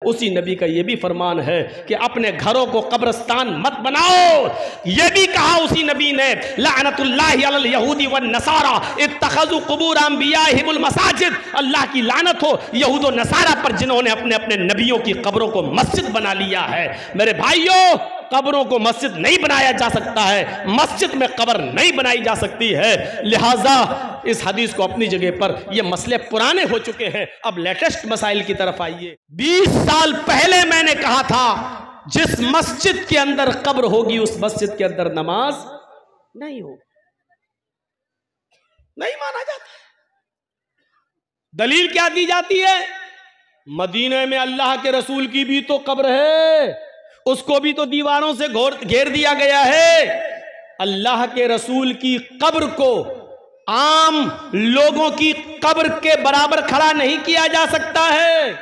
उसी नबी का ये भी फरमान है कि अपने घरों को कब्रिस्तान मत बनाओ। ये भी कहा उसी नबी ने, लानतुल्लाहि अलल यहूदी वन नसारा इत्तखज़ू कुबूर अंबियाहिमुल मसाजिद, अल्लाह की लानत हो यहूद और नसारा पर जिन्होंने अपने अपने नबियों की कब्रों को मस्जिद बना लिया है। मेरे भाइयों, कब्रों को मस्जिद नहीं बनाया जा सकता है, मस्जिद में कब्र नहीं बनाई जा सकती है। लिहाजा इस हदीस को अपनी जगह पर, ये मसले पुराने हो चुके हैं, अब लेटेस्ट मसाइल की तरफ आइए। 20 साल पहले मैंने कहा था जिस मस्जिद के अंदर कब्र होगी उस मस्जिद के अंदर नमाज नहीं होगी, नहीं माना जाता। दलील क्या दी जाती है? मदीने में अल्लाह के रसूल की भी तो कब्र है, उसको भी तो दीवारों से घेर दिया गया है। अल्लाह के रसूल की कब्र को आम लोगों की कब्र के बराबर खड़ा नहीं किया जा सकता है,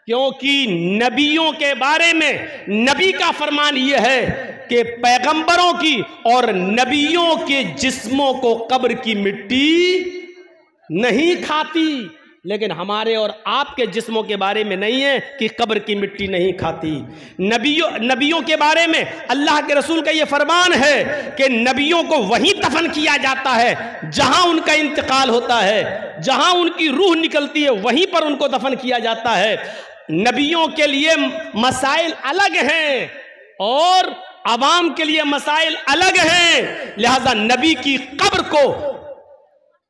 क्योंकि नबियों के बारे में नबी का फरमान यह है कि पैगंबरों की और नबियों के जिस्मों को कब्र की मिट्टी नहीं खाती। लेकिन हमारे और आपके जिस्मों के बारे में नहीं है कि कब्र की मिट्टी नहीं खाती। नबियों के बारे में अल्लाह के रसूल का यह फरमान है कि नबियों को वहीं दफन किया जाता है जहां उनका इंतकाल होता है, जहां उनकी रूह निकलती है वहीं पर उनको दफन किया जाता है। नबियों के लिए मसाइल अलग हैं और अवाम के लिए मसाइल अलग हैं। लिहाजा नबी की कब्र को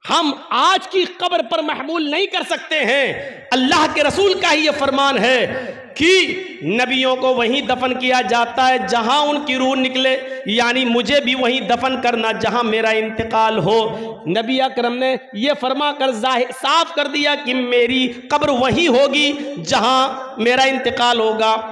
हम आज की कब्र पर महमूल नहीं कर सकते हैं। अल्लाह के रसूल का ही यह फरमान है कि नबियों को वहीं दफन किया जाता है जहां उनकी रूह निकले, यानी मुझे भी वहीं दफन करना जहां मेरा इंतकाल हो। नबी अकरम ने यह फरमा कर साफ कर दिया कि मेरी कब्र वहीं होगी जहां मेरा इंतकाल होगा।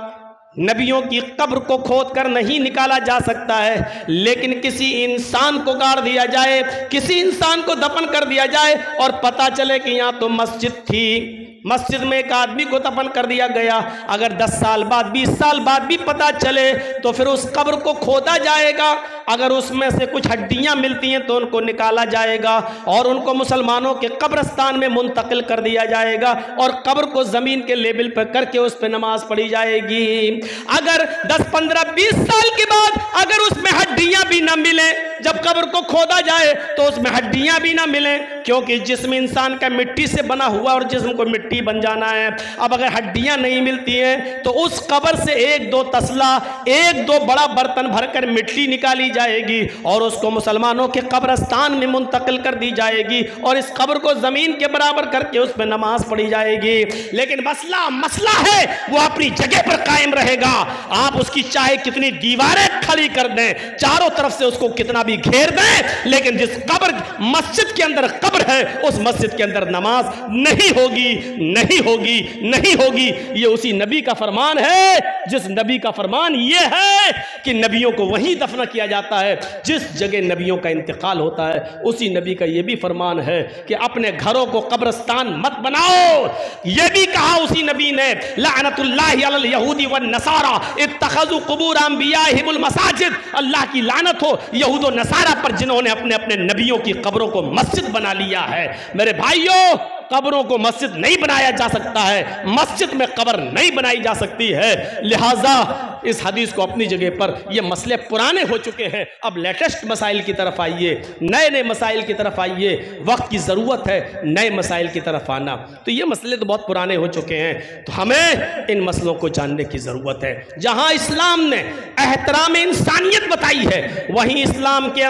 नबियों की कब्र को खोद कर नहीं निकाला जा सकता है, लेकिन किसी इंसान को गाड़ दिया जाए, किसी इंसान को दफन कर दिया जाए और पता चले कि यहाँ तो मस्जिद थी, मस्जिद में एक आदमी को दफन कर दिया गया, अगर 10 साल बाद 20 साल बाद भी पता चले तो फिर उस कब्र को खोदा जाएगा। अगर उसमें से कुछ हड्डियां मिलती हैं तो उनको निकाला जाएगा और उनको मुसलमानों के कब्रिस्तान में मुंतकिल कर दिया जाएगा और कब्र को जमीन के लेवल पर करके उस पर नमाज पढ़ी जाएगी। अगर 10, 15, 20 साल के बाद अगर उसमें हड्डियां भी ना मिले, जब कब्र को खोदा जाए तो उसमें हड्डियां भी ना मिले, क्योंकि जिस्म इंसान का मिट्टी से बना हुआ और जिस्म को मिट्टी बन जाना है। अब अगर हड्डियां नहीं मिलती हैं तो उस कब्र से 1-2 तसला, 1-2 बड़ा बर्तन भरकर मिट्टी निकाली जाएगी और उसको मुसलमानों के कब्रिस्तान में मुंतकिल कर दी जाएगी और इस कब्र को जमीन के बराबर करके उस पर नमाज पढ़ी जाएगी। लेकिन मसला है वो अपनी जगह पर कायम रहेगा। आप उसकी चाहे कितनी दीवारें खड़ी कर दें, चारों तरफ से उसको कितना भी घेर दें, लेकिन जिस कब्र मस्जिद के अंदर कब्र है उस मस्जिद के अंदर नमाज नहीं होगी, नहीं होगी, नहीं होगी। ये उसी नबी का फरमान है जिस नबी का फरमान ये है कि नबियों को वहीं दफन किया जाता है जिस जगह नबियों का इंतकाल होता है। उसी नबी का ये भी फरमान है कि अपने घरों को कब्रिस्तान मत बनाओ। ये भी कहा उसी नबी ने, लानतुल्लाहि अलल यहूदी वन नसारा इत्तखज़ू कुबूर अंबियाहिमुल मसाजिद, अल्लाह की लानत हो यहूद और नसारा पर जिन्होंने अपने अपने नबियों की कब्रों को मस्जिद बना लिया है। मेरे भाइयों, कब्रों को मस्जिद नहीं बनाया जा सकता है, मस्जिद में कब्र नहीं बनाई जा सकती है। लिहाजा इस हदीस को अपनी जगह पर, ये मसले पुराने हो चुके हैं, अब लेटेस्ट मसाइल की तरफ आइए, नए नए मसाइल की तरफ आइए। वक्त की ज़रूरत है नए मसाइल की तरफ आना। तो ये मसले तो बहुत पुराने हो चुके हैं, तो हमें इन मसलों को जानने की ज़रूरत है। जहाँ इस्लाम ने एहतराम इंसानियत बताई है वहीं इस्लाम के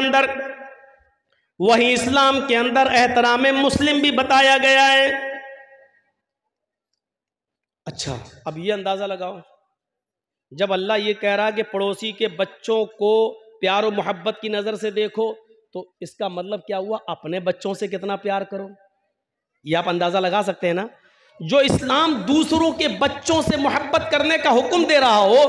अंदर एहतराम मुस्लिम भी बताया गया है। अच्छा, अब ये अंदाजा लगाओ, जब अल्लाह ये कह रहा है कि पड़ोसी के बच्चों को प्यार और मोहब्बत की नजर से देखो, तो इसका मतलब क्या हुआ? अपने बच्चों से कितना प्यार करो। ये आप अंदाजा लगा सकते हैं ना। जो इस्लाम दूसरों के बच्चों से मोहब्बत करने का हुक्म दे रहा हो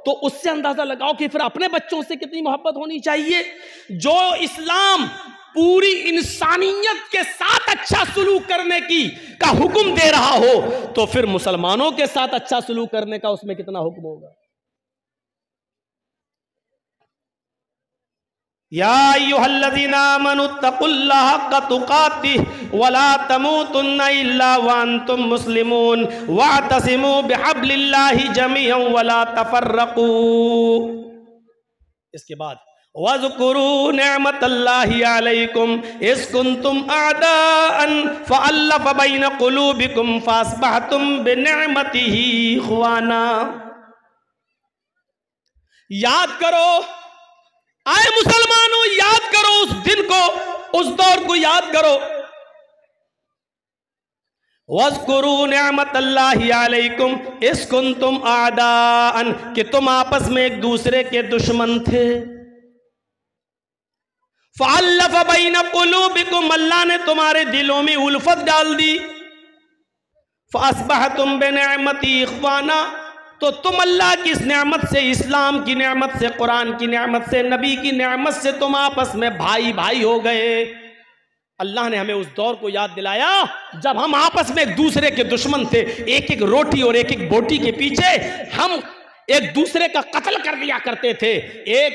तो उससे अंदाजा लगाओ कि फिर अपने बच्चों से कितनी मोहब्बत होनी चाहिए। जो इस्लाम पूरी इंसानियत के साथ अच्छा सलूक करने का हुक्म दे रहा हो तो फिर मुसलमानों के साथ अच्छा सलूक करने का उसमें कितना हुक्म होगा। या अय्युहल्लज़ीना आमनुत्तक़ुल्लाह हक़्क़ तुक़ातिह वला तमूतुन्ना इल्ला व अंतुम मुस्लिमून वअतसिमू बिहब्लिल्लाहि जमीअन वला तफ़र्रक़ू। इसके बाद वज़कुरू निअमतल्लाहि अलैकुम इज़ कुंतुम अअदाअन फ़अल्लफ़ बैन क़ुलूबिकुम फ़अस्बहतुम बिनिअमतिही इख़वाना। याद करो, आए मुसलमानों, याद करो उस दिन को, उस दौर को याद करो। वज़कुरू निअमतल्लाहि अलैकुम इज़ कुंतुम अअदाअन, कि तुम आपस में एक दूसरे के दुश्मन थे। फ़अल्लफ़ बैन क़ुलूबिकुम, अल्लाह ने तुम्हारे दिलों में उल्फत डाल दी। फ़अस्बहतुम बिनिअमती इख़वाना, तो तुम अल्लाह की इस नेमत से, इस्लाम की नेमत से, कुरान की नेमत से, नबी की नेमत से तुम आपस में भाई भाई हो गए। अल्लाह ने हमें उस दौर को याद दिलाया जब हम आपस में एक दूसरे के दुश्मन थे। एक एक रोटी और एक एक बोटी के पीछे हम एक दूसरे का कत्ल कर दिया करते थे। एक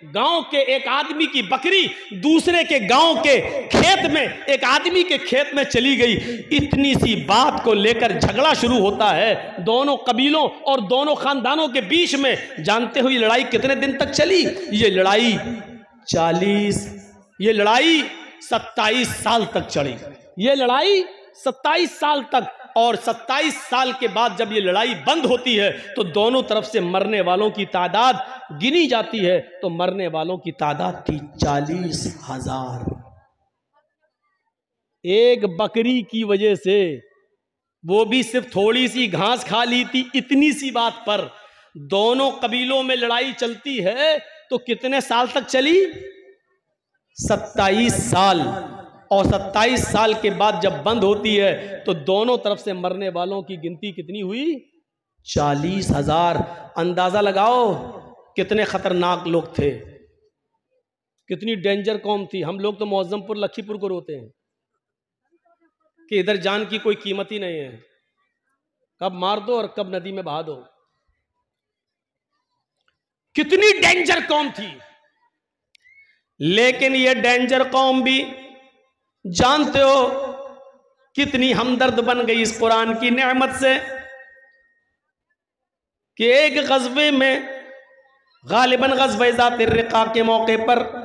गांव के एक आदमी की बकरी दूसरे के गांव के खेत में, एक आदमी के खेत में चली गई, इतनी सी बात को लेकर झगड़ा शुरू होता है दोनों कबीलों और दोनों खानदानों के बीच में। जानते हो ये लड़ाई कितने दिन तक चली? ये लड़ाई 27 साल तक चली। ये लड़ाई 27 साल तक, और 27 साल के बाद जब ये लड़ाई बंद होती है तो दोनों तरफ से मरने वालों की तादाद गिनी जाती है, तो मरने वालों की तादाद थी 40,000। एक बकरी की वजह से, वो भी सिर्फ थोड़ी सी घास खा ली थी, इतनी सी बात पर दोनों कबीलों में लड़ाई चलती है। तो कितने साल तक चली? 27 साल। और 27 साल के बाद जब बंद होती है तो दोनों तरफ से मरने वालों की गिनती कितनी हुई? 40,000। अंदाजा लगाओ कितने खतरनाक लोग थे, कितनी डेंजर कौम थी। हम लोग तो मौज़मपुर लखीपुर को रोते हैं कि इधर जान की कोई कीमत ही नहीं है, कब मार दो और कब नदी में बहा दो। कितनी डेंजर कौम थी। लेकिन ये डेंजर कौम भी जानते हो कितनी हमदर्द बन गई इस कुरान की नेमत से कि एक गज़वे में, गालिबन गज़वे ज़ातिर रिक़ा के मौके पर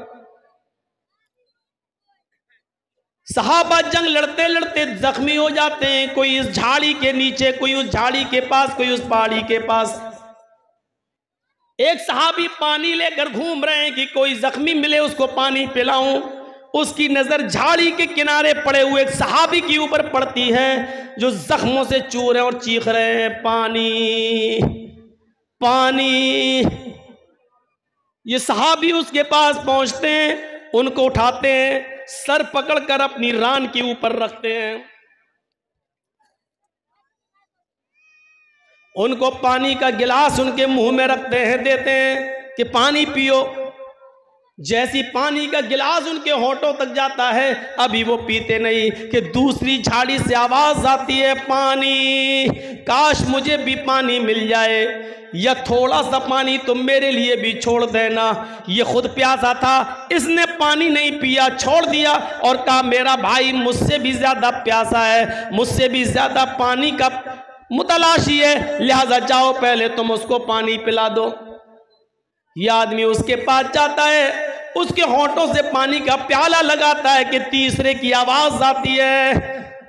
सहाबा जंग लड़ते लड़ते जख्मी हो जाते हैं। कोई इस झाड़ी के नीचे, कोई उस झाड़ी के पास, कोई उस पहाड़ी के पास। एक सहाबी पानी लेकर घूम रहे हैं कि कोई जख्मी मिले उसको पानी पिलाऊं। उसकी नजर झाड़ी के किनारे पड़े हुए एक सहाबी के ऊपर पड़ती है जो जख्मों से चूर रहे हैं और चीख रहे हैं, पानी पानी। ये सहाबी उसके पास पहुंचते हैं, उनको उठाते हैं, सर पकड़कर अपनी रान के ऊपर रखते हैं, उनको पानी का गिलास उनके मुंह में रखते हैं, देते हैं कि पानी पियो। जैसी पानी का गिलास उनके होठों तक जाता है, अभी वो पीते नहीं कि दूसरी झाड़ी से आवाज आती है, पानी, काश मुझे भी पानी मिल जाए, या थोड़ा सा पानी तुम मेरे लिए भी छोड़ देना। ये खुद प्यासा था, इसने पानी नहीं पिया, छोड़ दिया और कहा मेरा भाई मुझसे भी ज्यादा प्यासा है, मुझसे भी ज्यादा पानी का मुतलाशी है, लिहाजा जाओ पहले तुम उसको पानी पिला दो। यह आदमी उसके पास जाता है, उसके होठों से पानी का प्याला लगाता है कि तीसरे की आवाज आती है,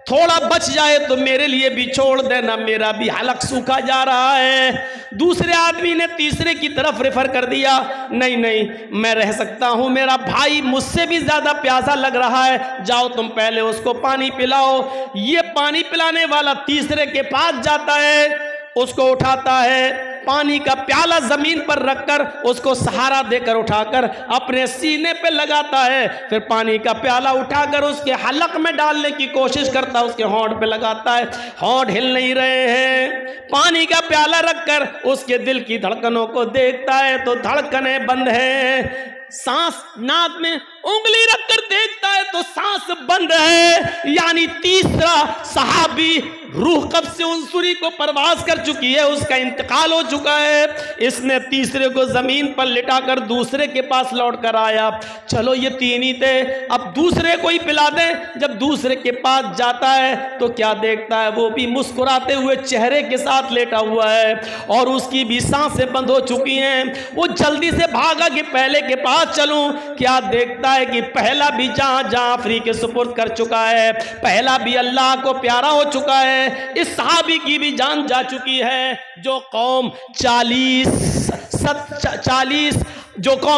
थोड़ा बच जाए तो मेरे लिए भी छोड़ देना, मेरा भी हलक सूखा जा रहा है। दूसरे आदमी ने तीसरे की तरफ रेफर कर दिया, नहीं नहीं मैं रह सकता हूं, मेरा भाई मुझसे भी ज्यादा प्यासा लग रहा है, जाओ तुम पहले उसको पानी पिलाओ। ये पानी पिलाने वाला तीसरे के पास जाता है, उसको उठाता है, पानी का प्याला जमीन पर रखकर उसको सहारा देकर उठाकर अपने सीने पे लगाता है, फिर पानी का प्याला उठाकर उसके हलक में डालने की कोशिश करता है, उसके होंठ पे लगाता है, होंठ हिल नहीं रहे हैं। पानी का प्याला रखकर उसके दिल की धड़कनों को देखता है तो धड़कनें बंद है। सांस नाक में उंगली रखकर देखता है तो सांस बंद है, यानी तीसरा सहाबी रूह कब्ज़ से उनसुरी को परवास कर चुकी है, उसका इंतकाल हो चुका है। इसने तीसरे को जमीन पर लिटाकर दूसरे के पास लौट कर आया। चलो ये तीन ही थे, अब दूसरे को ही पिला दें। जब दूसरे के पास जाता है तो क्या देखता है, वो भी मुस्कुराते हुए चेहरे के साथ लेटा हुआ है और उसकी भी सांसें बंद हो चुकी हैं। वो जल्दी से भागा कि पहले के पास चलूं। क्या देखता है कि पहला भी जहां आफरी के सुपुर्द कर चुका है, पहला भी अल्लाह को प्यारा हो चुका है। इस सहाबी की भी जान जा चुकी है। जो कौम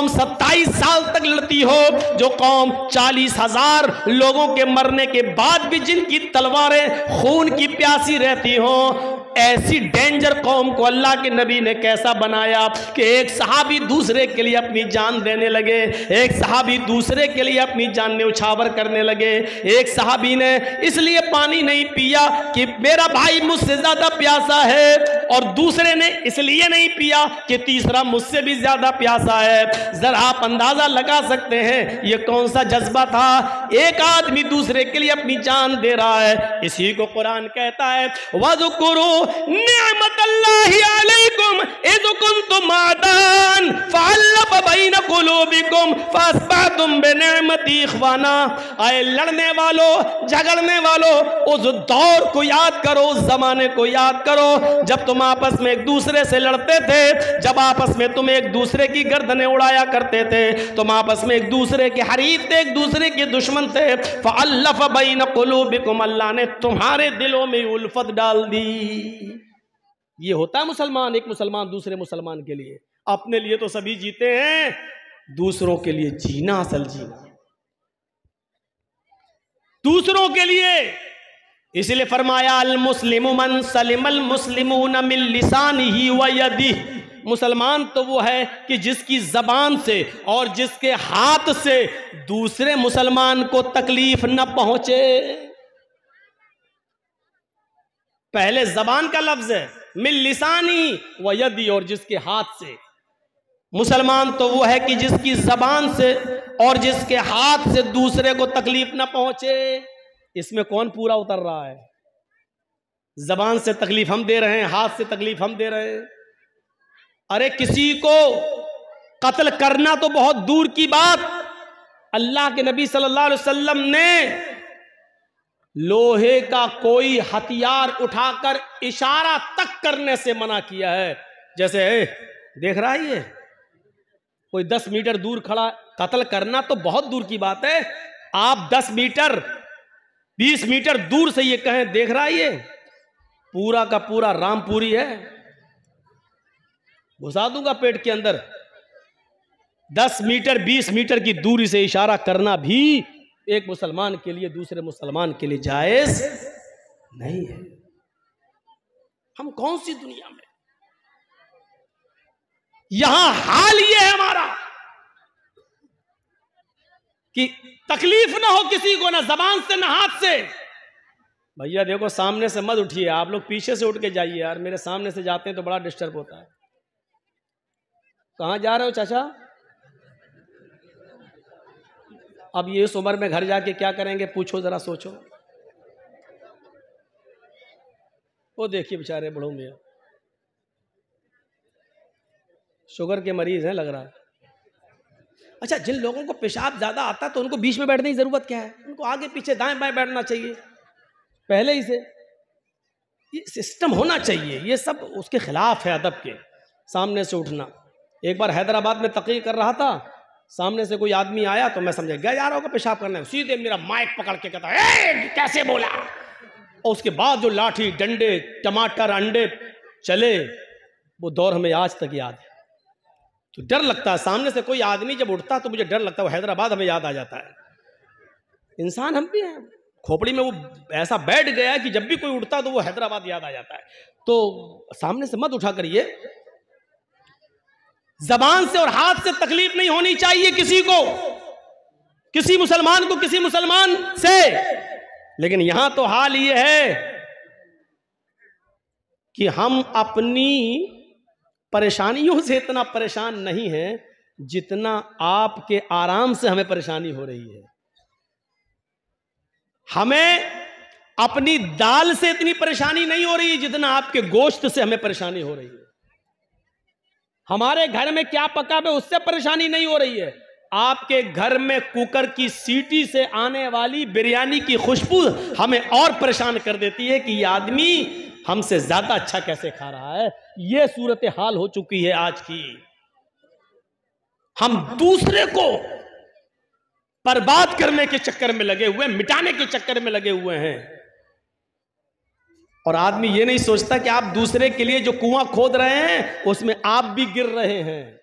27 साल तक लड़ती हो, जो कौम 40,000 लोगों के मरने के बाद भी जिनकी तलवारें खून की प्यासी रहती हो, ऐसी डेंजर कौम को अल्लाह के नबी ने कैसा बनाया कि एक सहाबी दूसरे के लिए अपनी जान देने लगे, एक सहाबी दूसरे के लिए अपनी जान न्यौछावर करने लगे। एक सहाबी ने इसलिए पानी नहीं पिया कि मेरा भाई मुझसे ज्यादा प्यासा है, और दूसरे ने इसलिए नहीं पिया कि तीसरा मुझसे भी ज्यादा प्यासा है। जरा आप अंदाजा लगा सकते हैं ये कौन सा जज्बा था। एक आदमी दूसरे के लिए अपनी जान दे रहा है। इसी को कुरान कहता है, वज़कुरू निअमतल्लाहि अलैकुम इज़ कुंतुम आदान फ़अल्लफ़ बैन क़ुलूबिकुम फ़अस्बहतुम बिनिअमति इख़वाना। आए लड़ने वालों, झगड़ने वालों, उस दौर को याद करो, उस जमाने को याद करो जब तुम आपस में एक दूसरे से लड़ते थे, जब आपस में तुम एक दूसरे की गर्दनें उड़ाया करते थे, तुम आपस में एक दूसरे के हरीफ थे, एक दूसरे के दुश्मन थे। फ़अल्लफ़ बैन क़ुलूबिकुम, अल्लाह ने तुम्हारे दिलों में उल्फत डाल दी। ये होता है मुसलमान, एक मुसलमान दूसरे मुसलमान के लिए। अपने लिए तो सभी जीते हैं, दूसरों के लिए जीना असल जीना, दूसरों के लिए। इसलिए फरमाया अल मुस्लिमु मन सलिमल मुस्लिमून मिन लिसानिही व यदिही। मुसलमान तो वो है कि जिसकी जबान से और जिसके हाथ से दूसरे मुसलमान को तकलीफ न पहुंचे। पहले जबान का लफ्ज है, मिन लिसानी व यदी, और जिसके हाथ से। मुसलमान तो वो है कि जिसकी जबान से और जिसके हाथ से दूसरे को तकलीफ न पहुंचे। इसमें कौन पूरा उतर रहा है? जबान से तकलीफ हम दे रहे हैं, हाथ से तकलीफ हम दे रहे हैं। अरे किसी को कत्ल करना तो बहुत दूर की बात, अल्लाह के नबी सल्लल्लाहु अलैहि वसल्लम ने लोहे का कोई हथियार उठाकर इशारा तक करने से मना किया है। जैसे देख रहा है, ये कोई 10 मीटर दूर खड़ा, कत्ल करना तो बहुत दूर की बात है। आप 10 मीटर 20 मीटर दूर से ये कहें, देख रहा है ये पूरा का पूरा रामपुरी है, घुसा दूंगा पेट के अंदर। 10 मीटर 20 मीटर की दूरी से इशारा करना भी एक मुसलमान के लिए दूसरे मुसलमान के लिए जायज नहीं है। हम कौन सी दुनिया में, यहां हाल ये है हमारा कि तकलीफ ना हो किसी को, ना जबान से ना हाथ से। भैया देखो, सामने से मत उठिए, आप लोग पीछे से उठ के जाइए यार। मेरे सामने से जाते हैं तो बड़ा डिस्टर्ब होता है। कहां जा रहे हो चाचा? अब ये इस उम्र में घर जाके क्या करेंगे, पूछो जरा, सोचो। वो देखिए बेचारे बूढ़ों में शुगर के मरीज हैं लग रहा है। अच्छा, जिन लोगों को पेशाब ज्यादा आता है तो उनको बीच में बैठने की जरूरत क्या है? उनको आगे पीछे दाएं बाएं बैठना चाहिए पहले ही से। ये सिस्टम होना चाहिए। ये सब उसके खिलाफ है अदब के, सामने से उठना। एक बार हैदराबाद में तकरीर कर रहा था, सामने से कोई आदमी आया तो मैं समझा गया यार होगा पेशाब करना है, सीधे मेरा माइक पकड़ के कहता है कैसे बोला। और उसके बाद जो लाठी डंडे टमाटर अंडे चले, वो दौर हमें आज तक याद है। तो डर लगता है, सामने से कोई आदमी जब उठता तो मुझे डर लगता है। वो हैदराबाद हमें याद आ जाता है। इंसान हम भी हैं, खोपड़ी में वो ऐसा बैठ गया है कि जब भी कोई उठता तो वो हैदराबाद याद आ जाता है। तो सामने से मत उठा करिए। जबान से और हाथ से तकलीफ नहीं होनी चाहिए किसी को, किसी मुसलमान को किसी मुसलमान से। लेकिन यहां तो हाल ये है कि हम अपनी परेशानियों से इतना परेशान नहीं हैं जितना आपके आराम से हमें परेशानी हो रही है। हमें अपनी दाल से इतनी परेशानी नहीं हो रही है जितना आपके गोश्त से हमें परेशानी हो रही है। हमारे घर में क्या पका है उससे परेशानी नहीं हो रही है, आपके घर में कुकर की सीटी से आने वाली बिरयानी की खुशबू हमें और परेशान कर देती है कि ये आदमी हमसे ज्यादा अच्छा कैसे खा रहा है। ये सूरत हाल हो चुकी है आज की। हम दूसरे को बर्बाद करने के चक्कर में लगे हुए, मिटाने के चक्कर में लगे हुए हैं। और आदमी ये नहीं सोचता कि आप दूसरे के लिए जो कुआं खोद रहे हैं उसमें आप भी गिर रहे हैं।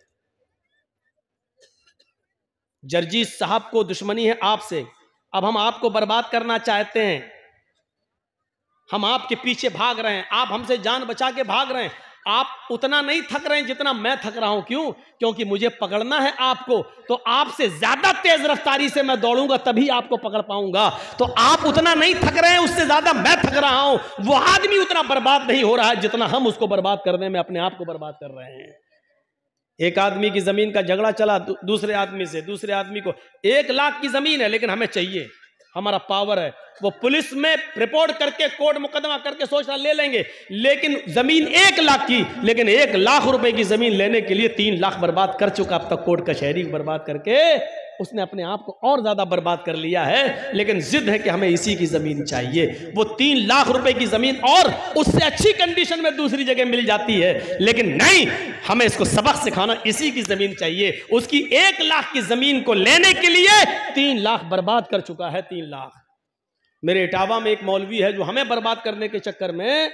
जर्जीस साहब को दुश्मनी है आपसे, अब हम आपको बर्बाद करना चाहते हैं, हम आपके पीछे भाग रहे हैं, आप हमसे जान बचा के भाग रहे हैं। आप उतना नहीं थक रहे हैं जितना मैं थक रहा हूं। क्यों? क्योंकि मुझे पकड़ना है आपको, तो आपसे ज्यादा तेज रफ्तारी से मैं दौड़ूंगा तभी आपको पकड़ पाऊंगा। तो आप उतना नहीं थक रहे हैं, उससे ज्यादा मैं थक रहा हूं। वो आदमी उतना बर्बाद नहीं हो रहा है जितना हम उसको बर्बाद करने में अपने आप को बर्बाद कर रहे हैं। एक आदमी की जमीन का झगड़ा चला दूसरे आदमी से, दूसरे आदमी को 1 लाख की जमीन है लेकिन हमें चाहिए, हमारा पावर है। वो पुलिस में रिपोर्ट करके कोर्ट मुकदमा करके सोच रहा ले लेंगे, लेकिन जमीन 1 लाख की, लेकिन 1 लाख रुपए की जमीन लेने के लिए 3 लाख बर्बाद कर चुका अब तक कोर्ट कचहरी बर्बाद करके उसने अपने आप को और ज्यादा बर्बाद कर लिया है। लेकिन जिद है कि हमें इसी की जमीन चाहिए। वो 3 लाख रुपए की जमीन और उससे अच्छी कंडीशन में दूसरी जगह मिल जाती है, लेकिन नहीं, हमें इसको सबक सिखाना, इसी की जमीन चाहिए। उसकी 1 लाख की जमीन को लेने के लिए 3 लाख बर्बाद कर चुका है। 3 लाख। मेरे इटावा में एक मौलवी है जो हमें बर्बाद करने के चक्कर में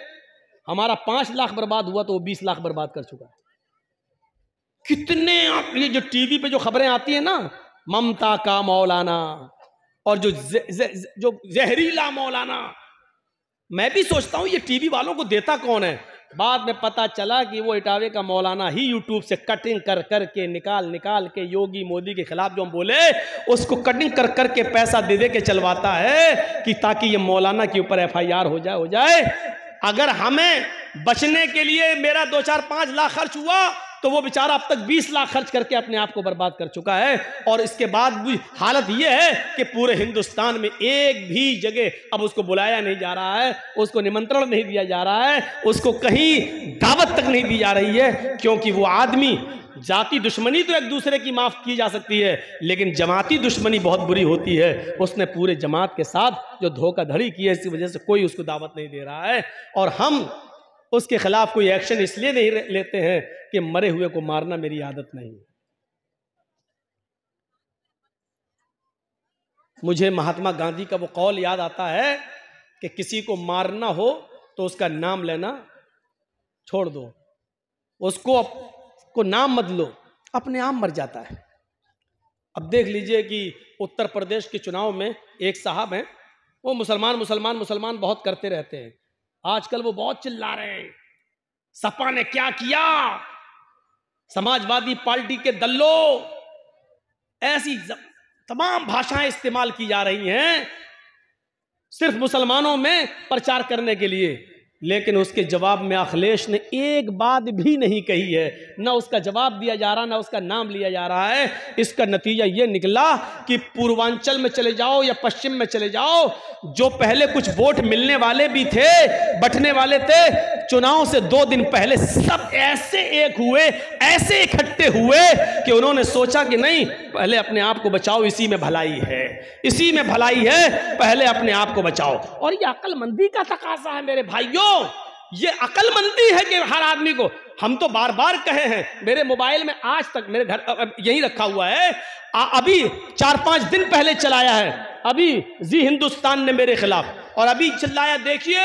हमारा 5 लाख बर्बाद हुआ तो वो 20 लाख बर्बाद कर चुका है। कितने ये जो टीवी पे जो खबरें आती है ना, ममता का मौलाना और जो जहरीला मौलाना, मैं भी सोचता हूं ये टीवी वालों को देता कौन है। बाद में पता चला कि वो इटावे का मौलाना ही यूट्यूब से कटिंग कर करके निकाल के योगी मोदी के खिलाफ जो हम बोले उसको कटिंग कर करके पैसा दे दे के चलवाता है कि ताकि ये मौलाना के ऊपर FIR हो जाए। अगर हमें बचने के लिए मेरा 2, 4, 5 लाख खर्च हुआ तो वो बेचारा अब तक 20 लाख खर्च करके अपने आप को बर्बाद कर चुका है। और इसके बाद भी हालत ये है कि पूरे हिंदुस्तान में एक भी जगह अब उसको बुलाया नहीं जा रहा है, उसको निमंत्रण नहीं दिया जा रहा है, उसको कहीं दावत तक नहीं दी जा रही है, क्योंकि वो आदमी, जाति दुश्मनी तो एक दूसरे की माफ की जा सकती है, लेकिन जमाती दुश्मनी बहुत बुरी होती है। उसने पूरे जमात के साथ जो धोखाधड़ी की है, इसी वजह से कोई उसको दावत नहीं दे रहा है। और हम उसके खिलाफ कोई एक्शन इसलिए नहीं लेते हैं कि मरे हुए को मारना मेरी आदत नहीं। मुझे महात्मा गांधी का वो कौल याद आता है कि किसी को मारना हो तो उसका नाम लेना छोड़ दो, उसको नाम मत लो, अपने आप मर जाता है। अब देख लीजिए कि उत्तर प्रदेश के चुनाव में एक साहब हैं, वो मुसलमान बहुत करते रहते हैं। आजकल वो बहुत चिल्ला रहे हैं, सपा ने क्या किया, समाजवादी पार्टी के दल्लो, ऐसी तमाम भाषाएं इस्तेमाल की जा रही हैं सिर्फ मुसलमानों में प्रचार करने के लिए। लेकिन उसके जवाब में अखिलेश ने एक बात भी नहीं कही है, ना उसका जवाब दिया जा रहा, ना उसका नाम लिया जा रहा है। इसका नतीजा ये निकला कि पूर्वांचल में चले जाओ या पश्चिम में चले जाओ, जो पहले कुछ वोट मिलने वाले भी थे, बंटने वाले थे, चुनाव से 2 दिन पहले सब ऐसे एक हुए, ऐसे इकट्ठे हुए कि उन्होंने सोचा कि नहीं, पहले अपने आप को बचाओ, इसी में भलाई है, इसी में भलाई है, पहले अपने आप को बचाओ। और ये अक्लमंदी का तकाजा है मेरे भाइयों, ये अक्लमंदी है कि हर आदमी को, हम तो बार बार कहे हैं, मेरे मोबाइल में आज तक मेरे घर यही रखा हुआ है, अभी 4-5 दिन पहले चलाया है, अभी जी हिंदुस्तान ने मेरे खिलाफ, और अभी चिल्लाया, देखिए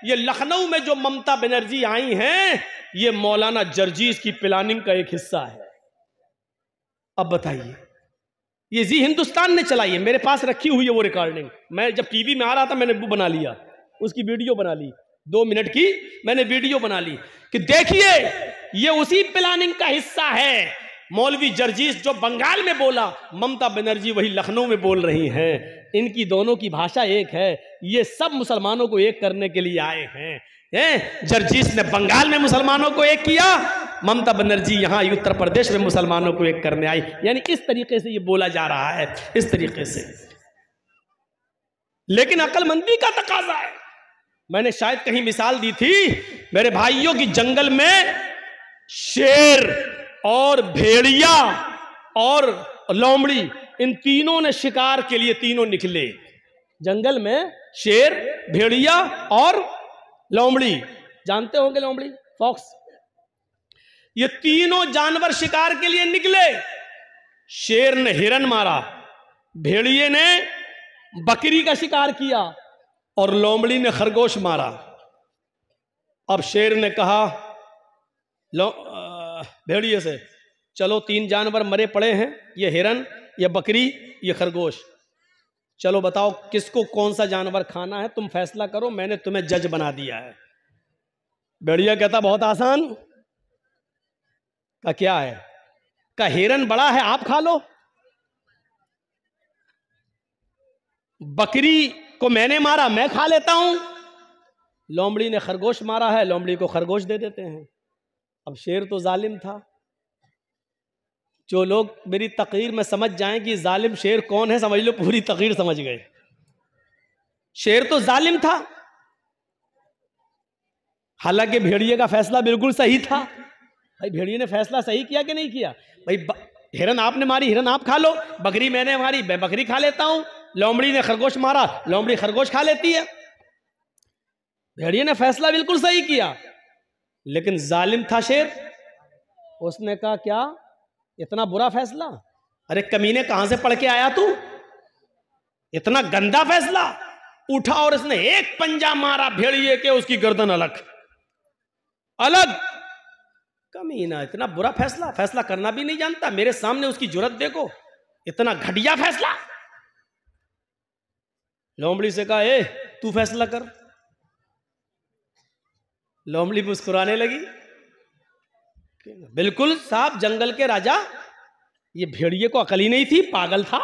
ये लखनऊ में जो ममता बनर्जी आई हैं, ये मौलाना जर्जीस की प्लानिंग का एक हिस्सा है। अब बताइए, ये जी हिंदुस्तान ने चलाई है, मेरे पास रखी हुई है वो रिकॉर्डिंग। मैं जब टीवी में आ रहा था मैंने वो बना लिया, उसकी वीडियो बना ली, 2 मिनट की मैंने वीडियो बना ली कि देखिए ये उसी प्लानिंग का हिस्सा है। मौलवी जर्जीस जो बंगाल में बोला, ममता बनर्जी वही लखनऊ में बोल रही हैं, इनकी दोनों की भाषा एक है। ये सब मुसलमानों को एक करने के लिए आए हैं। जर्जीस ने बंगाल में मुसलमानों को एक किया, ममता बनर्जी यहाँ उत्तर प्रदेश में मुसलमानों को एक करने आई। यानी इस तरीके से ये बोला जा रहा है, इस तरीके से। लेकिन अक्लमंदी का तकाजा है। मैंने शायद कहीं मिसाल दी थी मेरे भाइयों की, जंगल में शेर और भेड़िया और लोमड़ी, इन तीनों ने शिकार के लिए तीनों निकले। जंगल में शेर, भेड़िया और लोमड़ी, जानते होंगे लोमड़ी, फॉक्स, ये तीनों जानवर शिकार के लिए निकले। शेर ने हिरन मारा, भेड़िए ने बकरी का शिकार किया और लोमड़ी ने खरगोश मारा। अब शेर ने कहा भेड़िए से, चलो 3 जानवर मरे पड़े हैं, ये हिरन, ये बकरी, ये खरगोश, चलो बताओ किसको कौन सा जानवर खाना है, तुम फैसला करो, मैंने तुम्हें जज बना दिया है। भेड़िया कहता बहुत आसान। का क्या है? का हिरन बड़ा है, आप खा लो। बकरी को मैंने मारा, मैं खा लेता हूं। लोमड़ी ने खरगोश मारा है, लोमड़ी को खरगोश दे देते हैं। अब शेर तो जालिम था। जो लोग मेरी तकरीर में समझ जाएं कि जालिम शेर कौन है, समझ लो पूरी तकरीर समझ गए। शेर तो जालिम था, हालांकि भेड़िए का फैसला बिल्कुल सही था। भाई भेड़िए ने फैसला सही किया कि नहीं किया? भाई हिरन आपने मारी, हिरन आप खा लो, बकरी मैंने मारी, मैं बकरी खा लेता हूं, लोमड़ी ने खरगोश मारा, लोमड़ी खरगोश खा लेती है। भेड़िए ने फैसला बिल्कुल सही किया, लेकिन जालिम था शेर। उसने कहा क्या इतना बुरा फैसला? अरे कमीने कहां से पढ़ के आया तू, इतना गंदा फैसला? उठा और इसने एक पंजा मारा भेड़िए के, उसकी गर्दन अलग अलग। कमीना इतना बुरा फैसला, फैसला करना भी नहीं जानता, मेरे सामने उसकी जुर्रत देखो, इतना घटिया फैसला। लोमड़ी से कहा ए तू फैसला कर। लोमड़ी मुस्कुराने लगी, बिल्कुल साहब जंगल के राजा, ये भेड़िए को अकल ही नहीं थी, पागल था,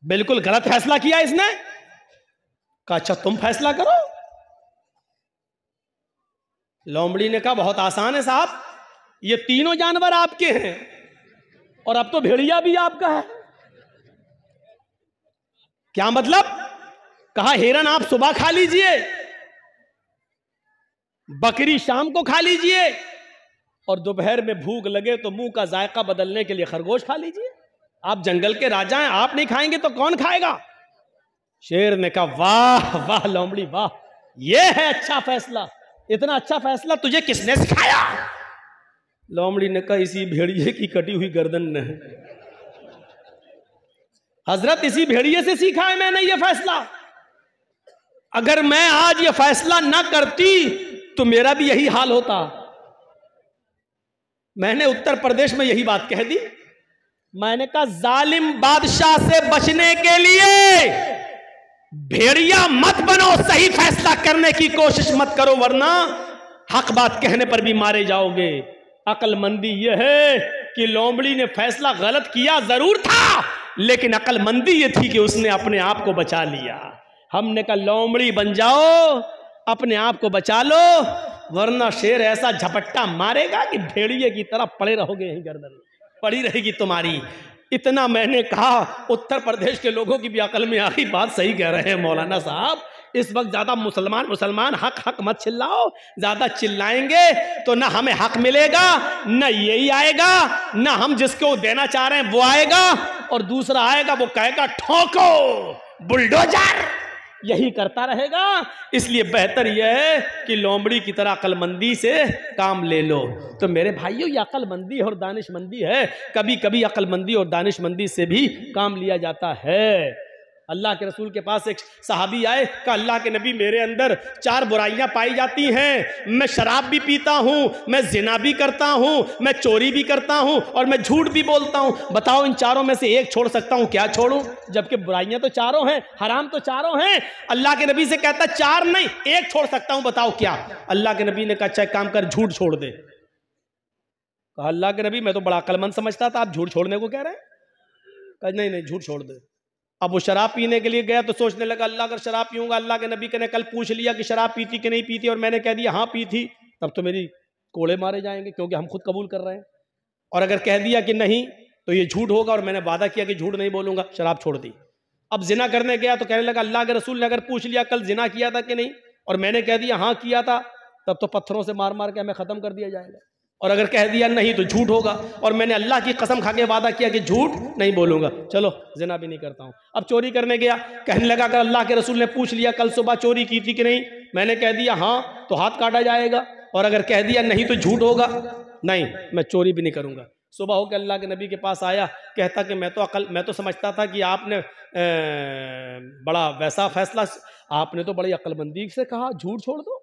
बिल्कुल गलत फैसला किया इसने। कहा अच्छा तुम फैसला करो। लोमड़ी ने कहा बहुत आसान है साहब, ये तीनों जानवर आपके हैं और अब तो भेड़िया भी आपका है। क्या मतलब? कहा हिरन आप सुबह खा लीजिए, बकरी शाम को खा लीजिए, और दोपहर में भूख लगे तो मुंह का जायका बदलने के लिए खरगोश खा लीजिए। आप जंगल के राजा हैं, आप नहीं खाएंगे तो कौन खाएगा? शेर ने कहा वाह वाह लोमड़ी वाह, ये है अच्छा फैसला, इतना अच्छा फैसला तुझे किसने सिखाया? लोमड़ी ने कहा इसी भेड़िए की कटी हुई गर्दन ने। हजरत इसी भेड़िए से सीखा है मैंने ये फैसला। अगर मैं आज ये फैसला ना करती तो मेरा भी यही हाल होता। मैंने उत्तर प्रदेश में यही बात कह दी। मैंने कहा जालिम बादशाह से बचने के लिए भेड़िया मत बनो, सही फैसला करने की कोशिश मत करो, वरना हक बात कहने पर भी मारे जाओगे। अक्लमंदी यह है कि लोमड़ी ने फैसला गलत किया जरूर था, लेकिन अक्लमंदी यह थी कि उसने अपने आप को बचा लिया। हमने कहा लोमड़ी बन जाओ, अपने आप को बचा लो, वरना शेर ऐसा झपट्टा मारेगा कि भेड़िए की तरह पड़े रहोगे, यही गर्दन पड़ी रहेगी तुम्हारी। इतना मैंने कहा, उत्तर प्रदेश के लोगों की भी अकल में आ गई, बात सही कह रहे हैं मौलाना साहब। इस वक्त ज्यादा मुसलमान हक हक मत चिल्लाओ, ज्यादा चिल्लाएंगे तो ना हमें हक मिलेगा, ना यही आएगा, ना हम जिसको देना चाह रहे हैं वो आएगा, और दूसरा आएगा वो कहेगा ठोको बुलडोजर, यही करता रहेगा। इसलिए बेहतर यह है कि लोमड़ी की तरह अक्लमंदी से काम ले लो। तो मेरे भाइयों ये अक्लमंदी और दानिशमंदी है, कभी कभी अक्लमंदी और दानिशमंदी से भी काम लिया जाता है। अल्लाह के रसूल के पास एक सहाबी आए, कहा अल्लाह के नबी मेरे अंदर 4 बुराइयां पाई जाती हैं, मैं शराब भी पीता हूं, मैं जिना भी करता हूं, मैं चोरी भी करता हूं और मैं झूठ भी बोलता हूं, बताओ इन चारों में से एक छोड़ सकता हूं, क्या छोड़ूं? जबकि बुराइयां तो चारों हैं, हराम तो चारों हैं। अल्लाह के नबी से कहता 4 नहीं 1 छोड़ सकता हूं, बताओ क्या? अल्लाह के नबी ने कहा अच्छा काम कर, झूठ छोड़ दे। कहा अल्लाह के नबी मैं तो बड़ा अक्लमंद समझता था, आप झूठ छोड़ने को कह रहे हैं? कहा नहीं नहीं झूठ छोड़ दे। अब वो शराब पीने के लिए गया तो सोचने लगा अल्लाह अगर शराब पीऊंगा, अल्लाह के नबी ने कल पूछ लिया कि शराब पीती कि नहीं पीती और मैंने कह दिया हाँ पी थी, तब तो मेरी कोड़े मारे जाएंगे, क्योंकि हम खुद कबूल कर रहे हैं। और अगर कह दिया कि नहीं तो ये झूठ होगा और मैंने वादा किया कि झूठ नहीं बोलूंगा, शराब छोड़ दी। अब जिना करने गया तो कहने लगा अल्लाह के रसूल ने अगर पूछ लिया कल जिना किया था कि नहीं, और मैंने कह दिया हाँ किया था, तब तो पत्थरों से मार मार के हमें ख़त्म कर दिया जाएगा, और अगर कह दिया नहीं तो झूठ होगा, और मैंने अल्लाह की कसम खा के वादा किया कि झूठ नहीं बोलूंगा, चलो जिना भी नहीं करता हूँ। अब चोरी करने गया, कहने लगा अगर अल्लाह के रसूल ने पूछ लिया कल सुबह चोरी की थी कि नहीं, मैंने कह दिया हाँ तो हाथ काटा जाएगा, और अगर कह दिया नहीं तो झूठ होगा, नहीं मैं चोरी भी नहीं करूँगा। सुबह होकर अल्लाह के नबी के पास आया, कहता कि मैं तो समझता था कि आपने बड़ा वैसा फैसला, आपने तो बड़ी अक्लमंदी से कहा झूठ छोड़ दो,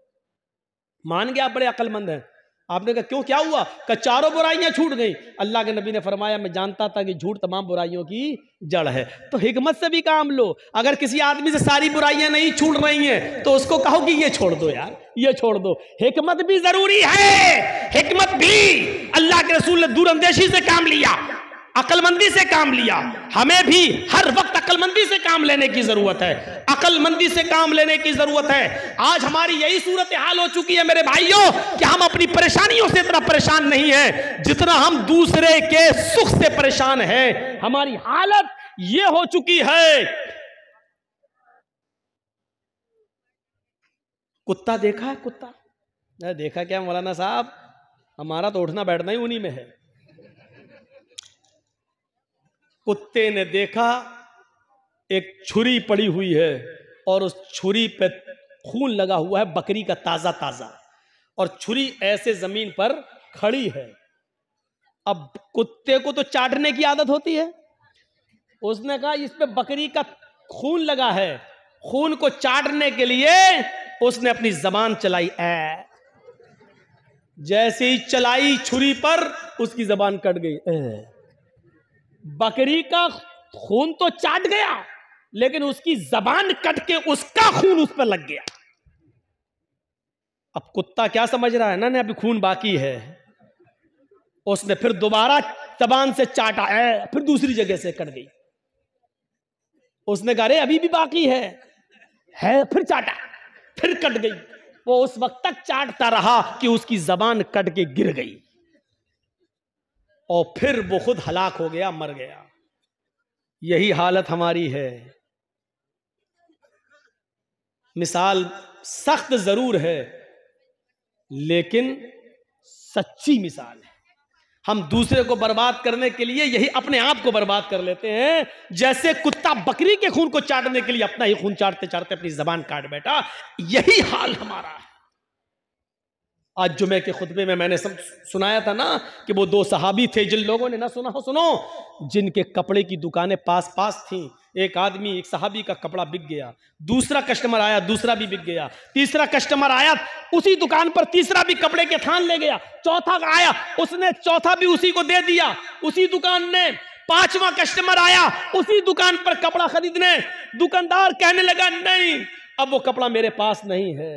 मान गया आप बड़े अक्लमंद हैं। आपने कहा क्यों क्या हुआ? कि चारों बुराइयां छूट गई। अल्लाह के नबी ने फरमाया मैं जानता था कि झूठ तमाम बुराइयों की जड़ है, तो हिकमत से भी काम लो। अगर किसी आदमी से सारी बुराइयां नहीं छूट रही हैं तो उसको कहो कि ये छोड़ दो यार, ये छोड़ दो। हिकमत भी जरूरी है, हिकमत भी। अल्लाह के रसूल ने दूरअंदेशी से काम लिया, अकलमंदी से काम लिया। हमें भी हर वक्त अकलमंदी से काम लेने की जरूरत है, अकलमंदी से काम लेने की जरूरत है। आज हमारी यही सूरत हाल हो चुकी है मेरे भाइयों कि हम अपनी परेशानियों से इतना परेशान नहीं है जितना हम दूसरे के सुख से परेशान हैं। हमारी हालत ये हो चुकी है। कुत्ता देखा है? कुत्ता देखा क्या मौलाना साहब? हमारा तो उठना बैठना ही उन्हीं में है। कुत्ते ने देखा एक छुरी पड़ी हुई है और उस छुरी पे खून लगा हुआ है बकरी का ताजा ताजा, और छुरी ऐसे जमीन पर खड़ी है। अब कुत्ते को तो चाटने की आदत होती है, उसने कहा इस पे बकरी का खून लगा है, खून को चाटने के लिए उसने अपनी जबान चलाई। जैसे ही चलाई छुरी पर उसकी जबान कट गई। बकरी का खून तो चाट गया लेकिन उसकी जबान कट के उसका खून उस पर लग गया। अब कुत्ता क्या समझ रहा है ना, अभी खून बाकी है। उसने फिर दोबारा जबान से चाटा, फिर दूसरी जगह से कट गई। उसने कहा अरे अभी भी बाकी है, फिर चाटा, फिर कट गई। वो उस वक्त तक चाटता रहा कि उसकी जबान कट के गिर गई, और फिर वो खुद हलाक हो गया, मर गया। यही हालत हमारी है। मिसाल सख्त जरूर है लेकिन सच्ची मिसाल है। हम दूसरे को बर्बाद करने के लिए यही अपने आप को बर्बाद कर लेते हैं। जैसे कुत्ता बकरी के खून को चाटने के लिए अपना ही खून चाटते चाटते अपनी जबान काट बैठा, यही हाल हमारा है। आज जुमे के खुतबे में मैंने सुनाया था ना कि वो दो सहाबी थे, जिन लोगों ने ना सुना हो सुनो, जिनके कपड़े की दुकानें पास पास थीं। एक आदमी, एक सहाबी का कपड़ा बिक गया, दूसरा कस्टमर आया, दूसरा भी बिक गया, तीसरा कस्टमर आया, उसी दुकान पर तीसरा भी कपड़े के थान ले गया, चौथा आया, उसने चौथा भी उसी को दे दिया उसी दुकान ने, पांचवा कस्टमर आया उसी दुकान पर कपड़ा खरीदने। दुकानदार कहने लगा नहीं, अब वो कपड़ा मेरे पास नहीं है,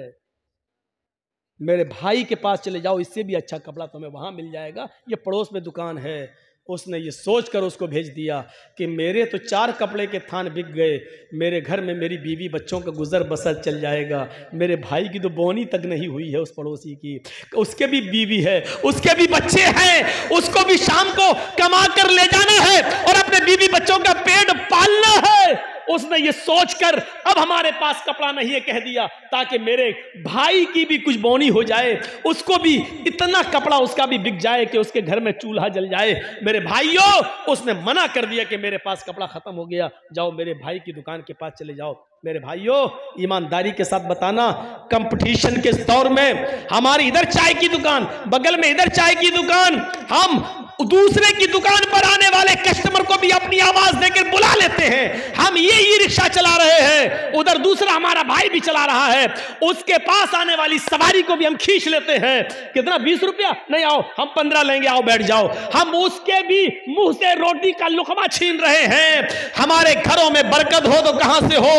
मेरे भाई के पास चले जाओ, इससे भी अच्छा कपड़ा तुम्हें वहां मिल जाएगा, ये पड़ोस में दुकान है। उसने ये सोचकर उसको भेज दिया कि मेरे तो 4 कपड़े के थान बिक गए, मेरे घर में मेरी बीवी बच्चों का गुजर बसर चल जाएगा। मेरे भाई की तो बोनी तक नहीं हुई है उस पड़ोसी की, उसके भी बीवी है, उसके भी बच्चे हैं, उसको भी शाम को कमा कर ले जाना है और अपने बीवी बच्चों का पेट पालना है। उसने ये सोचकर अब हमारे पास कपड़ा नहीं है कह दिया, ताकि मेरे भाई की भी कुछ बोनी हो जाए, उसको भी इतना कपड़ा उसका भी बिक जाए कि उसके घर में चूल्हा जल जाए। मेरे भाइयों, उसने मना कर दिया कि मेरे पास कपड़ा खत्म हो गया, जाओ मेरे भाई की दुकान के पास चले जाओ। मेरे भाइयों, ईमानदारी के साथ बताना, कंपटीशन के दौर में हमारी इधर चाय की दुकान, बगल में इधर चाय की दुकान, हम दूसरे की दुकान पर आने वाले कस्टमर को भी अपनी आवाज देकर बुला लेते हैं। हम ये ई रिक्शा चला रहे हैं, उधर दूसरा हमारा भाई भी चला रहा है, उसके पास आने वाली सवारी को भी हम खींच लेते हैं। कितना? 20 रुपया? नहीं, आओ हम 15 लेंगे, आओ बैठ जाओ। हम उसके भी मुंह से रोटी का लुकमा छीन रहे हैं। हमारे घरों में बरकत हो तो कहां से हो,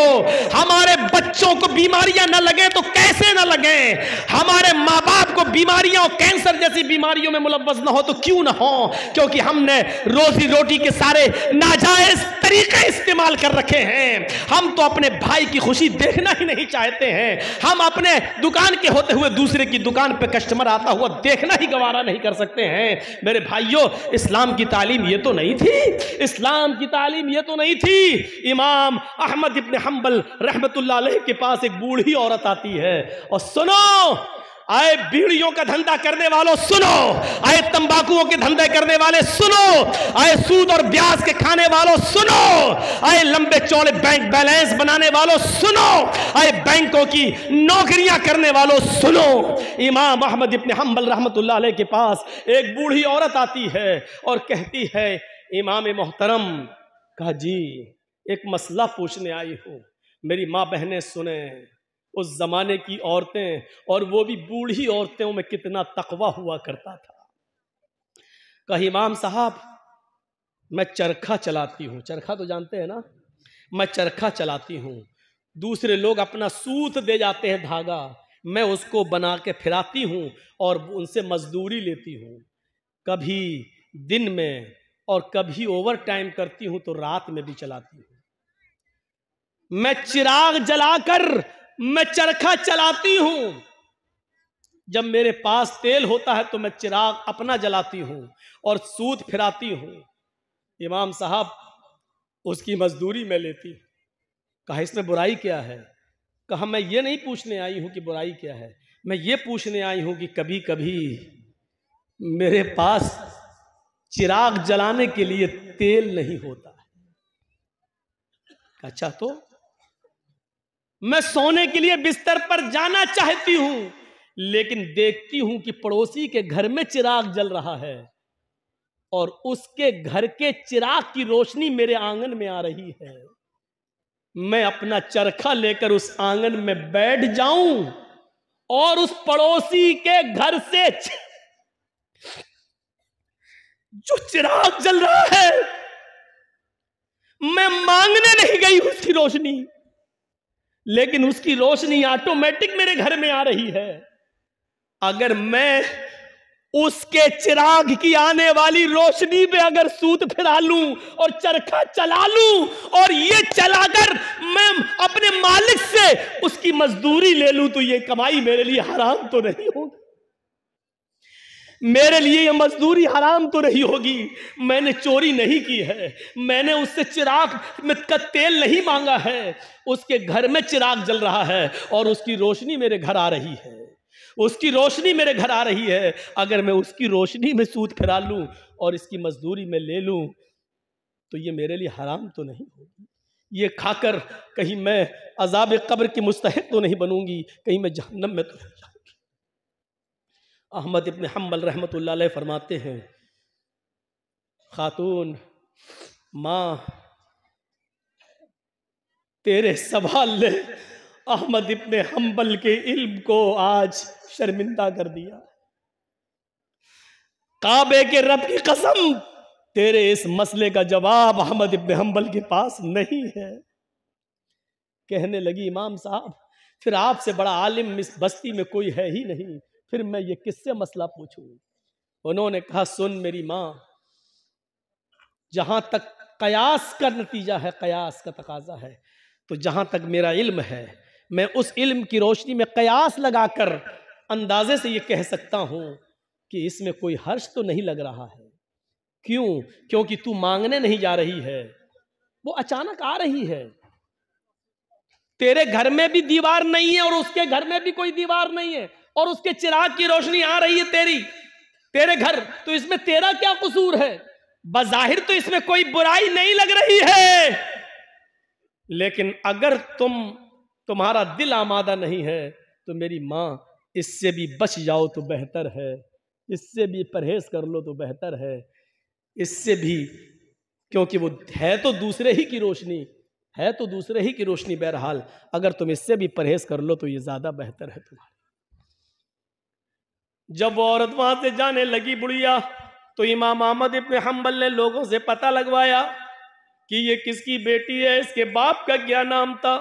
हमारे बच्चों को बीमारियां न लगे तो कैसे न लगे, हमारे माँ बाप को बीमारियां और कैंसर जैसी बीमारियों में मुलव्वस न हो तो क्यों न हो। क्योंकि हमने रोजी रोटी के सारे नाजायज तरीके इस्तेमाल कर रखे हैं। हम तो अपने भाई की खुशी देखना ही नहीं चाहते हैं। हम अपने दुकान के होते हुए दूसरे की दुकान पे कस्टमर आता हुआ देखना ही गवारा नहीं कर सकते हैं। मेरे भाइयों, इस्लाम की तालीम ये तो नहीं थी, इस्लाम की तालीम ये तो नहीं थी। इमाम अहमद इब्न हंबल रहमतुल्लाह अलैह के पास एक बूढ़ी औरत आती है और सुनो, आए बीड़ियों का धंधा करने वालों सुनो, आए तंबाकुओं के धंधे करने वाले सुनो, आए सूद और ब्याज के खाने वालों सुनो, आए लंबे चौड़े बैंक बैलेंस बनाने वालों सुनो, आए बैंकों की नौकरियां करने वालों सुनो। इमाम अहमद इब्न हंबल रहमतुल्लाह अलैह के पास एक बूढ़ी औरत आती है और कहती है, इमाम मोहतरम, कहा जी एक मसला पूछने आई हूं, मेरी माँ बहनें सुने। उस जमाने की औरतें, और वो भी बूढ़ी औरतों में कितना तकवा हुआ करता था। कहा इमाम साहब, मैं चरखा चलाती हूँ। चरखा तो जानते हैं ना, मैं चरखा चलाती हूँ। दूसरे लोग अपना सूत दे जाते हैं धागा, मैं उसको बना के फिराती हूँ और उनसे मजदूरी लेती हूँ। कभी दिन में और कभी ओवर टाइम करती हूँ तो रात में भी चलाती हूँ। मैं चिराग जलाकर मैं चरखा चलाती हूं। जब मेरे पास तेल होता है तो मैं चिराग अपना जलाती हूं और सूत फिराती हूं। इमाम साहब, उसकी मजदूरी में लेती। कहा इसमें बुराई क्या है? कहा मैं ये नहीं पूछने आई हूं कि बुराई क्या है, मैं ये पूछने आई हूं कि कभी कभी मेरे पास चिराग जलाने के लिए तेल नहीं होता। अच्छा, तो मैं सोने के लिए बिस्तर पर जाना चाहती हूं, लेकिन देखती हूं कि पड़ोसी के घर में चिराग जल रहा है और उसके घर के चिराग की रोशनी मेरे आंगन में आ रही है। मैं अपना चरखा लेकर उस आंगन में बैठ जाऊं और उस पड़ोसी के घर से जो चिराग जल रहा है, मैं मांगने नहीं गई उसकी रोशनी, लेकिन उसकी रोशनी ऑटोमेटिक मेरे घर में आ रही है। अगर मैं उसके चिराग की आने वाली रोशनी पे अगर सूत फिरा लूं और चरखा चला लूं और ये चलाकर मैं अपने मालिक से उसकी मजदूरी ले लूं, तो ये कमाई मेरे लिए हराम तो नहीं होगी? मेरे लिए ये मजदूरी हराम तो नहीं होगी? मैंने चोरी नहीं की है, मैंने उससे चिराग में का तेल नहीं मांगा है। उसके घर में चिराग जल रहा है और उसकी रोशनी मेरे घर आ रही है, उसकी रोशनी मेरे घर आ रही है। अगर मैं उसकी रोशनी में सूत फिरा लूं और इसकी मजदूरी में ले लूं, तो ये मेरे लिए हराम तो नहीं होगी? ये खाकर कहीं मैं अजाब कब्र की मुस्तहिक तो नहीं बनूंगी, कहीं मैं जहन्नम में तो नहीं जाऊंगी? अहमद इब्न हंबल रहमतुल्लाह अलैह फरमाते हैं, खातून माँ, तेरे सवाल ने अहमद इब्न हंबल के इल्म को आज शर्मिंदा कर दिया। काबे के रब की कसम, तेरे इस मसले का जवाब अहमद इब्न हंबल के पास नहीं है। कहने लगी, इमाम साहब, फिर आपसे बड़ा आलिम इस बस्ती में कोई है ही नहीं, फिर मैं ये किससे मसला पूछूं? उन्होंने कहा, सुन मेरी माँ, जहां तक कयास का नतीजा है, कयास का तकाजा है, तो जहां तक मेरा इल्म है, मैं उस इल्म की रोशनी में कयास लगाकर अंदाजे से ये कह सकता हूं कि इसमें कोई हर्ष तो नहीं लग रहा है। क्यों? क्योंकि तू मांगने नहीं जा रही है, वो अचानक आ रही है। तेरे घर में भी दीवार नहीं है और उसके घर में भी कोई दीवार नहीं है, और उसके चिराग की रोशनी आ रही है तेरे घर, तो इसमें तेरा क्या कसूर है? बज़ाहिर तो इसमें कोई बुराई नहीं लग रही है, लेकिन अगर तुम्हारा दिल आमादा नहीं है तो मेरी माँ, इससे भी बच जाओ तो बेहतर है, इससे भी परहेज कर लो तो बेहतर है, इससे भी, क्योंकि वो है तो दूसरे ही की रोशनी, है तो दूसरे ही की रोशनी। बहरहाल अगर तुम इससे भी परहेज कर लो तो ये ज्यादा बेहतर है तुम्हारे। जब वो औरत वहां से जाने लगी बुढ़िया, तो इमाम अहमद इब्न हंबल ने लोगों से पता लगवाया कि ये किसकी बेटी है, इसके बाप का क्या नाम था।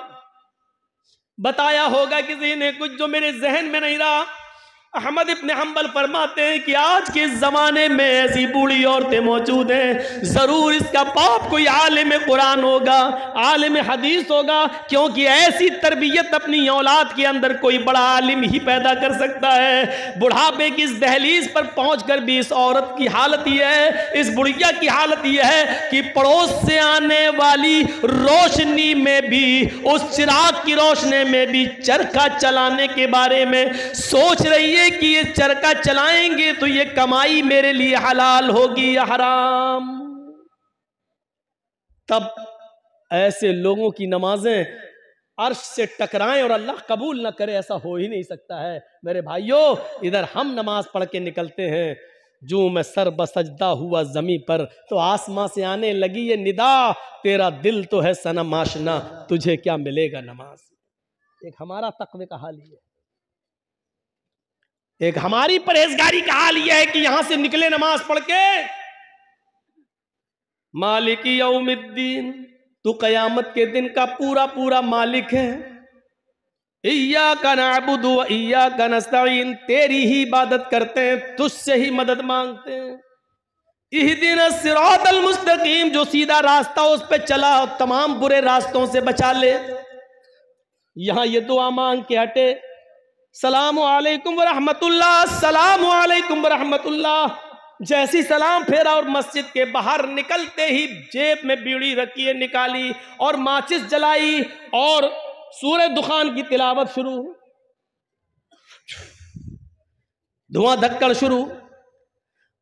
बताया होगा किसी ने कुछ जो मेरे जहन में नहीं रहा। अहमद इब्न हंबल फरमाते हैं कि आज के ज़माने में ऐसी बूढ़ी औरतें मौजूद हैं, ज़रूर इसका बाप कोई आलिम कुरान होगा, आलिम हदीस होगा, क्योंकि ऐसी तरबियत अपनी औलाद के अंदर कोई बड़ा आलिम ही पैदा कर सकता है। बुढ़ापे की इस दहलीज पर पहुंचकर भी इस औरत की हालत यह है, इस बुढ़िया की हालत यह है कि पड़ोस से आने वाली रोशनी में भी, उस चिराग की रोशनी में भी चरखा चलाने के बारे में सोच रही है कि ये चरखा चलाएंगे तो ये कमाई मेरे लिए हलाल होगी या हराम। तब ऐसे लोगों की नमाजें अर्श से टकराएं और अल्लाह कबूल ना करे, ऐसा हो ही नहीं सकता है। मेरे भाइयों, इधर हम नमाज पढ़ के निकलते हैं, जो मैं सर बसजदा हुआ जमी पर तो आसमां से आने लगी ये निदा, तेरा दिल तो है सनम आशना, तुझे क्या मिलेगा नमाज। एक हमारा तकवे का हाल ये है, एक हमारी परहेजगारी का हाल यह है कि यहां से निकले नमाज पढ़ के, मालिकी यौमिद्दीन, तू कयामत के दिन का पूरा पूरा मालिक है। इय्याका नअबुदु व इय्याका नस्तईन, तेरी ही इबादत करते हैं, तुझसे ही मदद मांगते हैं। इहदिनस सिरातल मुस्तकीम, जो सीधा रास्ता उस पे चला और तमाम बुरे रास्तों से बचा ले। यहां ये दुआ मांग के हटे, सलाम अलैकुम व रहमतुल्लाह, सलाम अलैकुम व रहमतुल्लाह। जैसी सलाम फेरा और मस्जिद के बाहर निकलते ही जेब में बीड़ी रखी है, निकाली और माचिस जलाई और सूरह दुखान की तिलावत शुरू, धुआं धक्कड़ शुरू।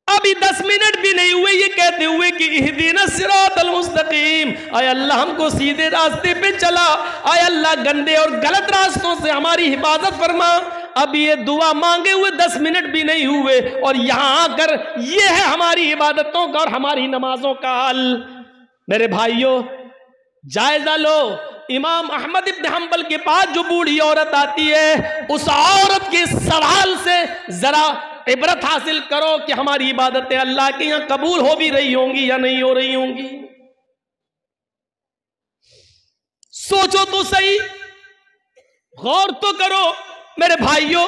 अभी 10 मिनट भी नहीं हुए ये कहते हुए कि इहदिनस सिरातल मुस्तकीम, आय अल्लाह हमको सीधे रास्ते पे चला, आय अल्लाह गंदे और गलत रास्तों से हमारी हिफाजत फरमा। अब ये दुआ मांगे हुए 10 मिनट भी नहीं हुए और यहां आकर ये है हमारी इबादतों का और हमारी नमाजों का हाल। मेरे भाइयों, जायजा लो, इमाम अहमद इब्न हंबल के पास जो बूढ़ी औरत आती है, उस औरत के सवाल से जरा इबरत हासिल करो कि हमारी इबादतें अल्लाह के यहां कबूल हो भी रही होंगी या नहीं हो रही होंगी। सोचो तो सही, गौर तो करो। मेरे भाइयों,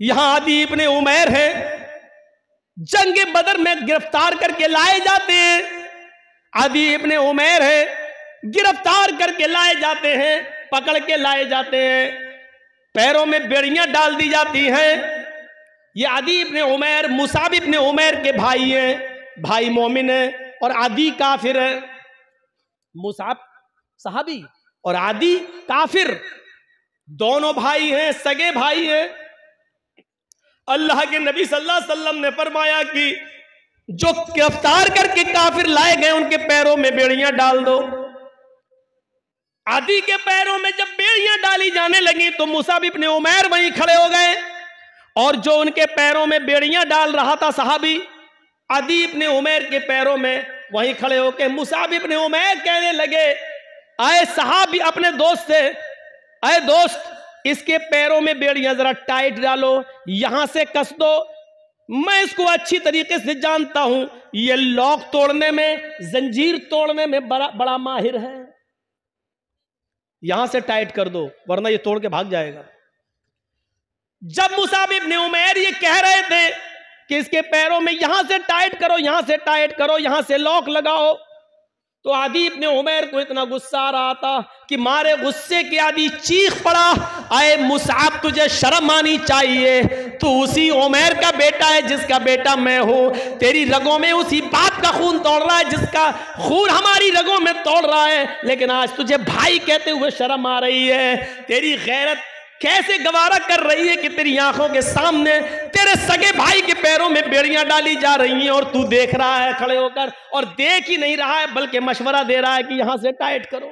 यहां आदि इब्ने उमैर है, जंग बदर में गिरफ्तार करके लाए जाते हैं। आदि इब्ने उमैर है, गिरफ्तार करके लाए जाते हैं, पकड़ के लाए जाते हैं, पैरों में बेड़ियां डाल दी जाती हैं। ये आदि इब्ने उमैर मुसाब इब्ने उमैर के भाई हैं, भाई मोमिन है और आदि काफिर है। मुसाब सहाबी और आदि काफिर, दोनों भाई हैं, सगे भाई हैं। अल्लाह के नबी सल्लल्लाहु अलैहि वसल्लम ने फरमाया कि जो गिरफ्तार करके काफिर लाए गए उनके पैरों में बेड़ियां डाल दो। आदि के पैरों में जब बेड़ियां डाली जाने लगी तो मुसाब इब्ने उमैर वहीं खड़े हो गए और जो उनके पैरों में बेड़ियां डाल रहा था सहाबी, आदि इब्ने उमैर के पैरों में वहीं खड़े होकर मुसाब इब्ने उमैर कहने लगे, आए सहाबी अपने दोस्त से, आए दोस्त, इसके पैरों में बेड़ियां जरा टाइट डालो, यहां से कस दो, मैं इसको अच्छी तरीके से जानता हूं, ये लॉक तोड़ने में, जंजीर तोड़ने में बड़ा माहिर है, यहां से टाइट कर दो वरना ये तोड़ के भाग जाएगा। जब मुसाब इब्ने उमैर ये कह रहे थे कि इसके पैरों में यहां से टाइट करो, यहां से टाइट करो, यहां से लॉक लगाओ, तो आदि इब्ने उमैर को इतना गुस्सा आ रहा था कि मारे गुस्से के आदि चीख पड़ा, आए मुसाब तुझे शर्म आनी चाहिए, तू उसी उमैर का बेटा है जिसका बेटा मैं हूं, तेरी रगों में उसी बाप का खून तोड़ रहा है जिसका खून हमारी रगों में तोड़ रहा है, लेकिन आज तुझे भाई कहते हुए शर्म आ रही है। तेरी गैरत कैसे गवारा कर रही है कि तेरी आंखों के सामने तेरे सगे भाई के पैरों में बेड़ियां डाली जा रही हैं और तू देख रहा है खड़े होकर, और देख ही नहीं रहा है बल्कि मशवरा दे रहा है कि यहां से टाइट करो।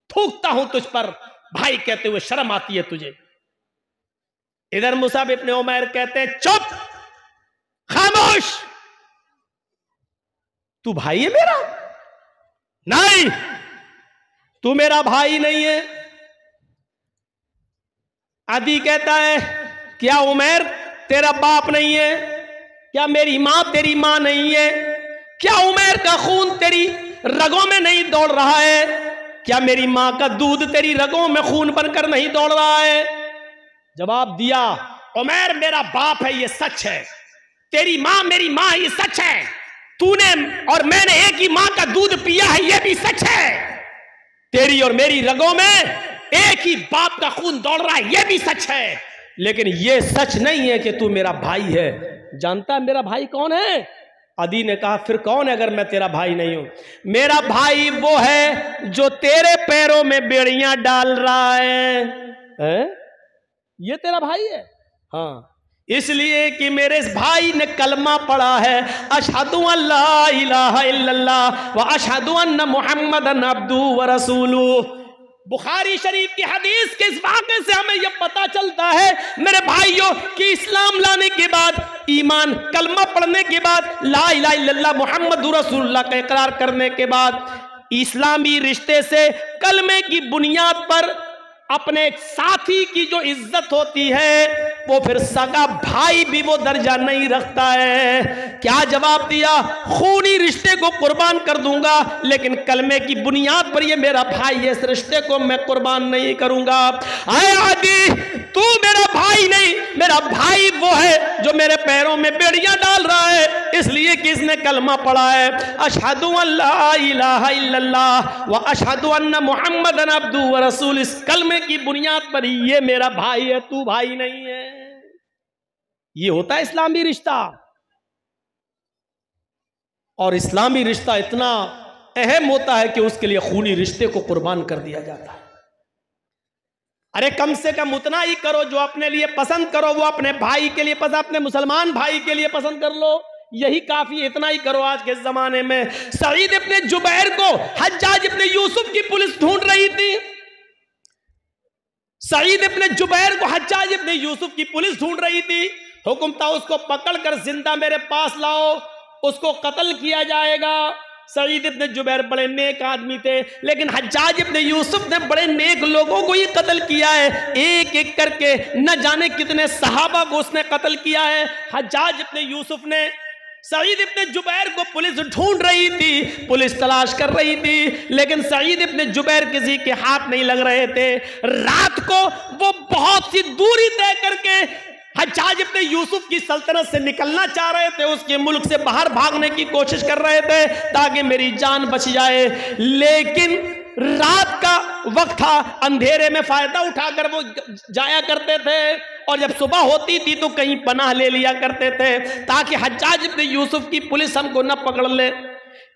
थूकता हूं तुझ पर, भाई कहते हुए शर्म आती है तुझे। इधर मुसाब इब्ने उमैर कहते हैं, चुप, खामोश, तू भाई है मेरा? नहीं, तू मेरा भाई नहीं है। आदि कहता है, क्या उमैर तेरा बाप नहीं है? क्या मेरी मां तेरी मां नहीं है? क्या उमैर का खून तेरी रगों में नहीं दौड़ रहा है? क्या मेरी मां का दूध तेरी रगों में खून बनकर नहीं दौड़ रहा है? जवाब दिया, उमैर मेरा बाप है, ये सच है। तेरी माँ मेरी माँ, ये सच है। तूने और मैंने एक ही माँ का दूध पिया है, ये भी सच है। तेरी और मेरी रगों में एक ही बाप का खून दौड़ रहा है, ये भी सच है। लेकिन ये सच नहीं है कि तू मेरा भाई है। जानता है मेरा भाई कौन है? अदी ने कहा फिर कौन है अगर मैं तेरा भाई नहीं हूं? मेरा भाई वो है जो तेरे पैरों में बेड़ियां डाल रहा है? ये तेरा भाई है? हाँ, इसलिए कि मेरे इस भाई ने कलमा पढ़ा है, अशहदु अल्ला इलाहा इल्लल्लाह व अशहदु अन्ना मुहम्मदन अब्दुहु व रसूलुहु। बुखारी शरीफ की हदीस के इस वाक़े से हमें यह पता चलता है मेरे भाइयों कि इस्लाम लाने के बाद, ईमान कलमा पढ़ने के बाद, ला इलाहा इल्लल्लाह मुहम्मदुर रसूलुल्लाह का इकरार करने के बाद, इस्लामी रिश्ते से कलमे की बुनियाद पर अपने साथी की जो इज्जत होती है वो फिर सगा भाई भी वो दर्जा नहीं रखता है। क्या जवाब दिया? खूनी रिश्ते को कुर्बान कर दूंगा, लेकिन कलमे की बुनियाद पर ये मेरा भाई है, इस रिश्ते को मैं कुर्बान नहीं करूंगा। आए आदि, तू मेरा भाई नहीं, मेरा भाई वो है जो मेरे पैरों में बेड़ियां डाल रहा है, इसलिए कि इसने कलमा पढ़ा है, अशहदु अल्ला इलाहा इल्लल्लाह व अशहदु अन्ना मुहम्मदन अब्दुहु व रसूलुहु। इस कलमे की बुनियाद पर ये मेरा भाई है, तू भाई नहीं है। ये होता है इस्लामी रिश्ता। और इस्लामी रिश्ता इतना अहम होता है कि उसके लिए खूनी रिश्ते को कुर्बान कर दिया जाता है। अरे कम से कम उतना ही करो जो अपने लिए पसंद करो, वो अपने भाई के लिए पसंद, अपने मुसलमान भाई के लिए पसंद कर लो, यही काफी है। इतना ही करो। आज के जमाने में सईद इब्ने जुबैर को हज्जाज इब्ने यूसुफ की पुलिस ढूंढ रही थी। सईद इब्ने जुबैर को हज्जाज इब्ने यूसुफ की पुलिस ढूंढ रही थी। हुक्म था उसको पकड़कर जिंदा मेरे पास लाओ, उसको कत्ल किया जाएगा। सईद इब्ने जुबैर बड़े नेक आदमी थे, लेकिन हज्जाज इब्ने यूसुफ ने बड़े नेक लोगों को ही कत्ल किया है। एक एक करके न जाने कितने सहाबा को उसने कत्ल किया है। हज्जाज इब्ने यूसुफ ने सईद इब्ने जुबैर को पुलिस ढूंढ रही थी, पुलिस तलाश कर रही थी, लेकिन सईद इब्ने जुबैर किसी के हाथ नहीं लग रहे थे। रात को वो बहुत सी दूरी तय करके हज्जाज इब्ने यूसुफ की सल्तनत से निकलना चाह रहे थे, उसके मुल्क से बाहर भागने की कोशिश कर रहे थे ताकि मेरी जान बच जाए। लेकिन रात का वक्त था, अंधेरे में फायदा उठाकर वो जाया करते थे, और जब सुबह होती थी तो कहीं पनाह ले लिया करते थे ताकि हज्जाज इब्ने यूसुफ की पुलिस हमको न पकड़ ले।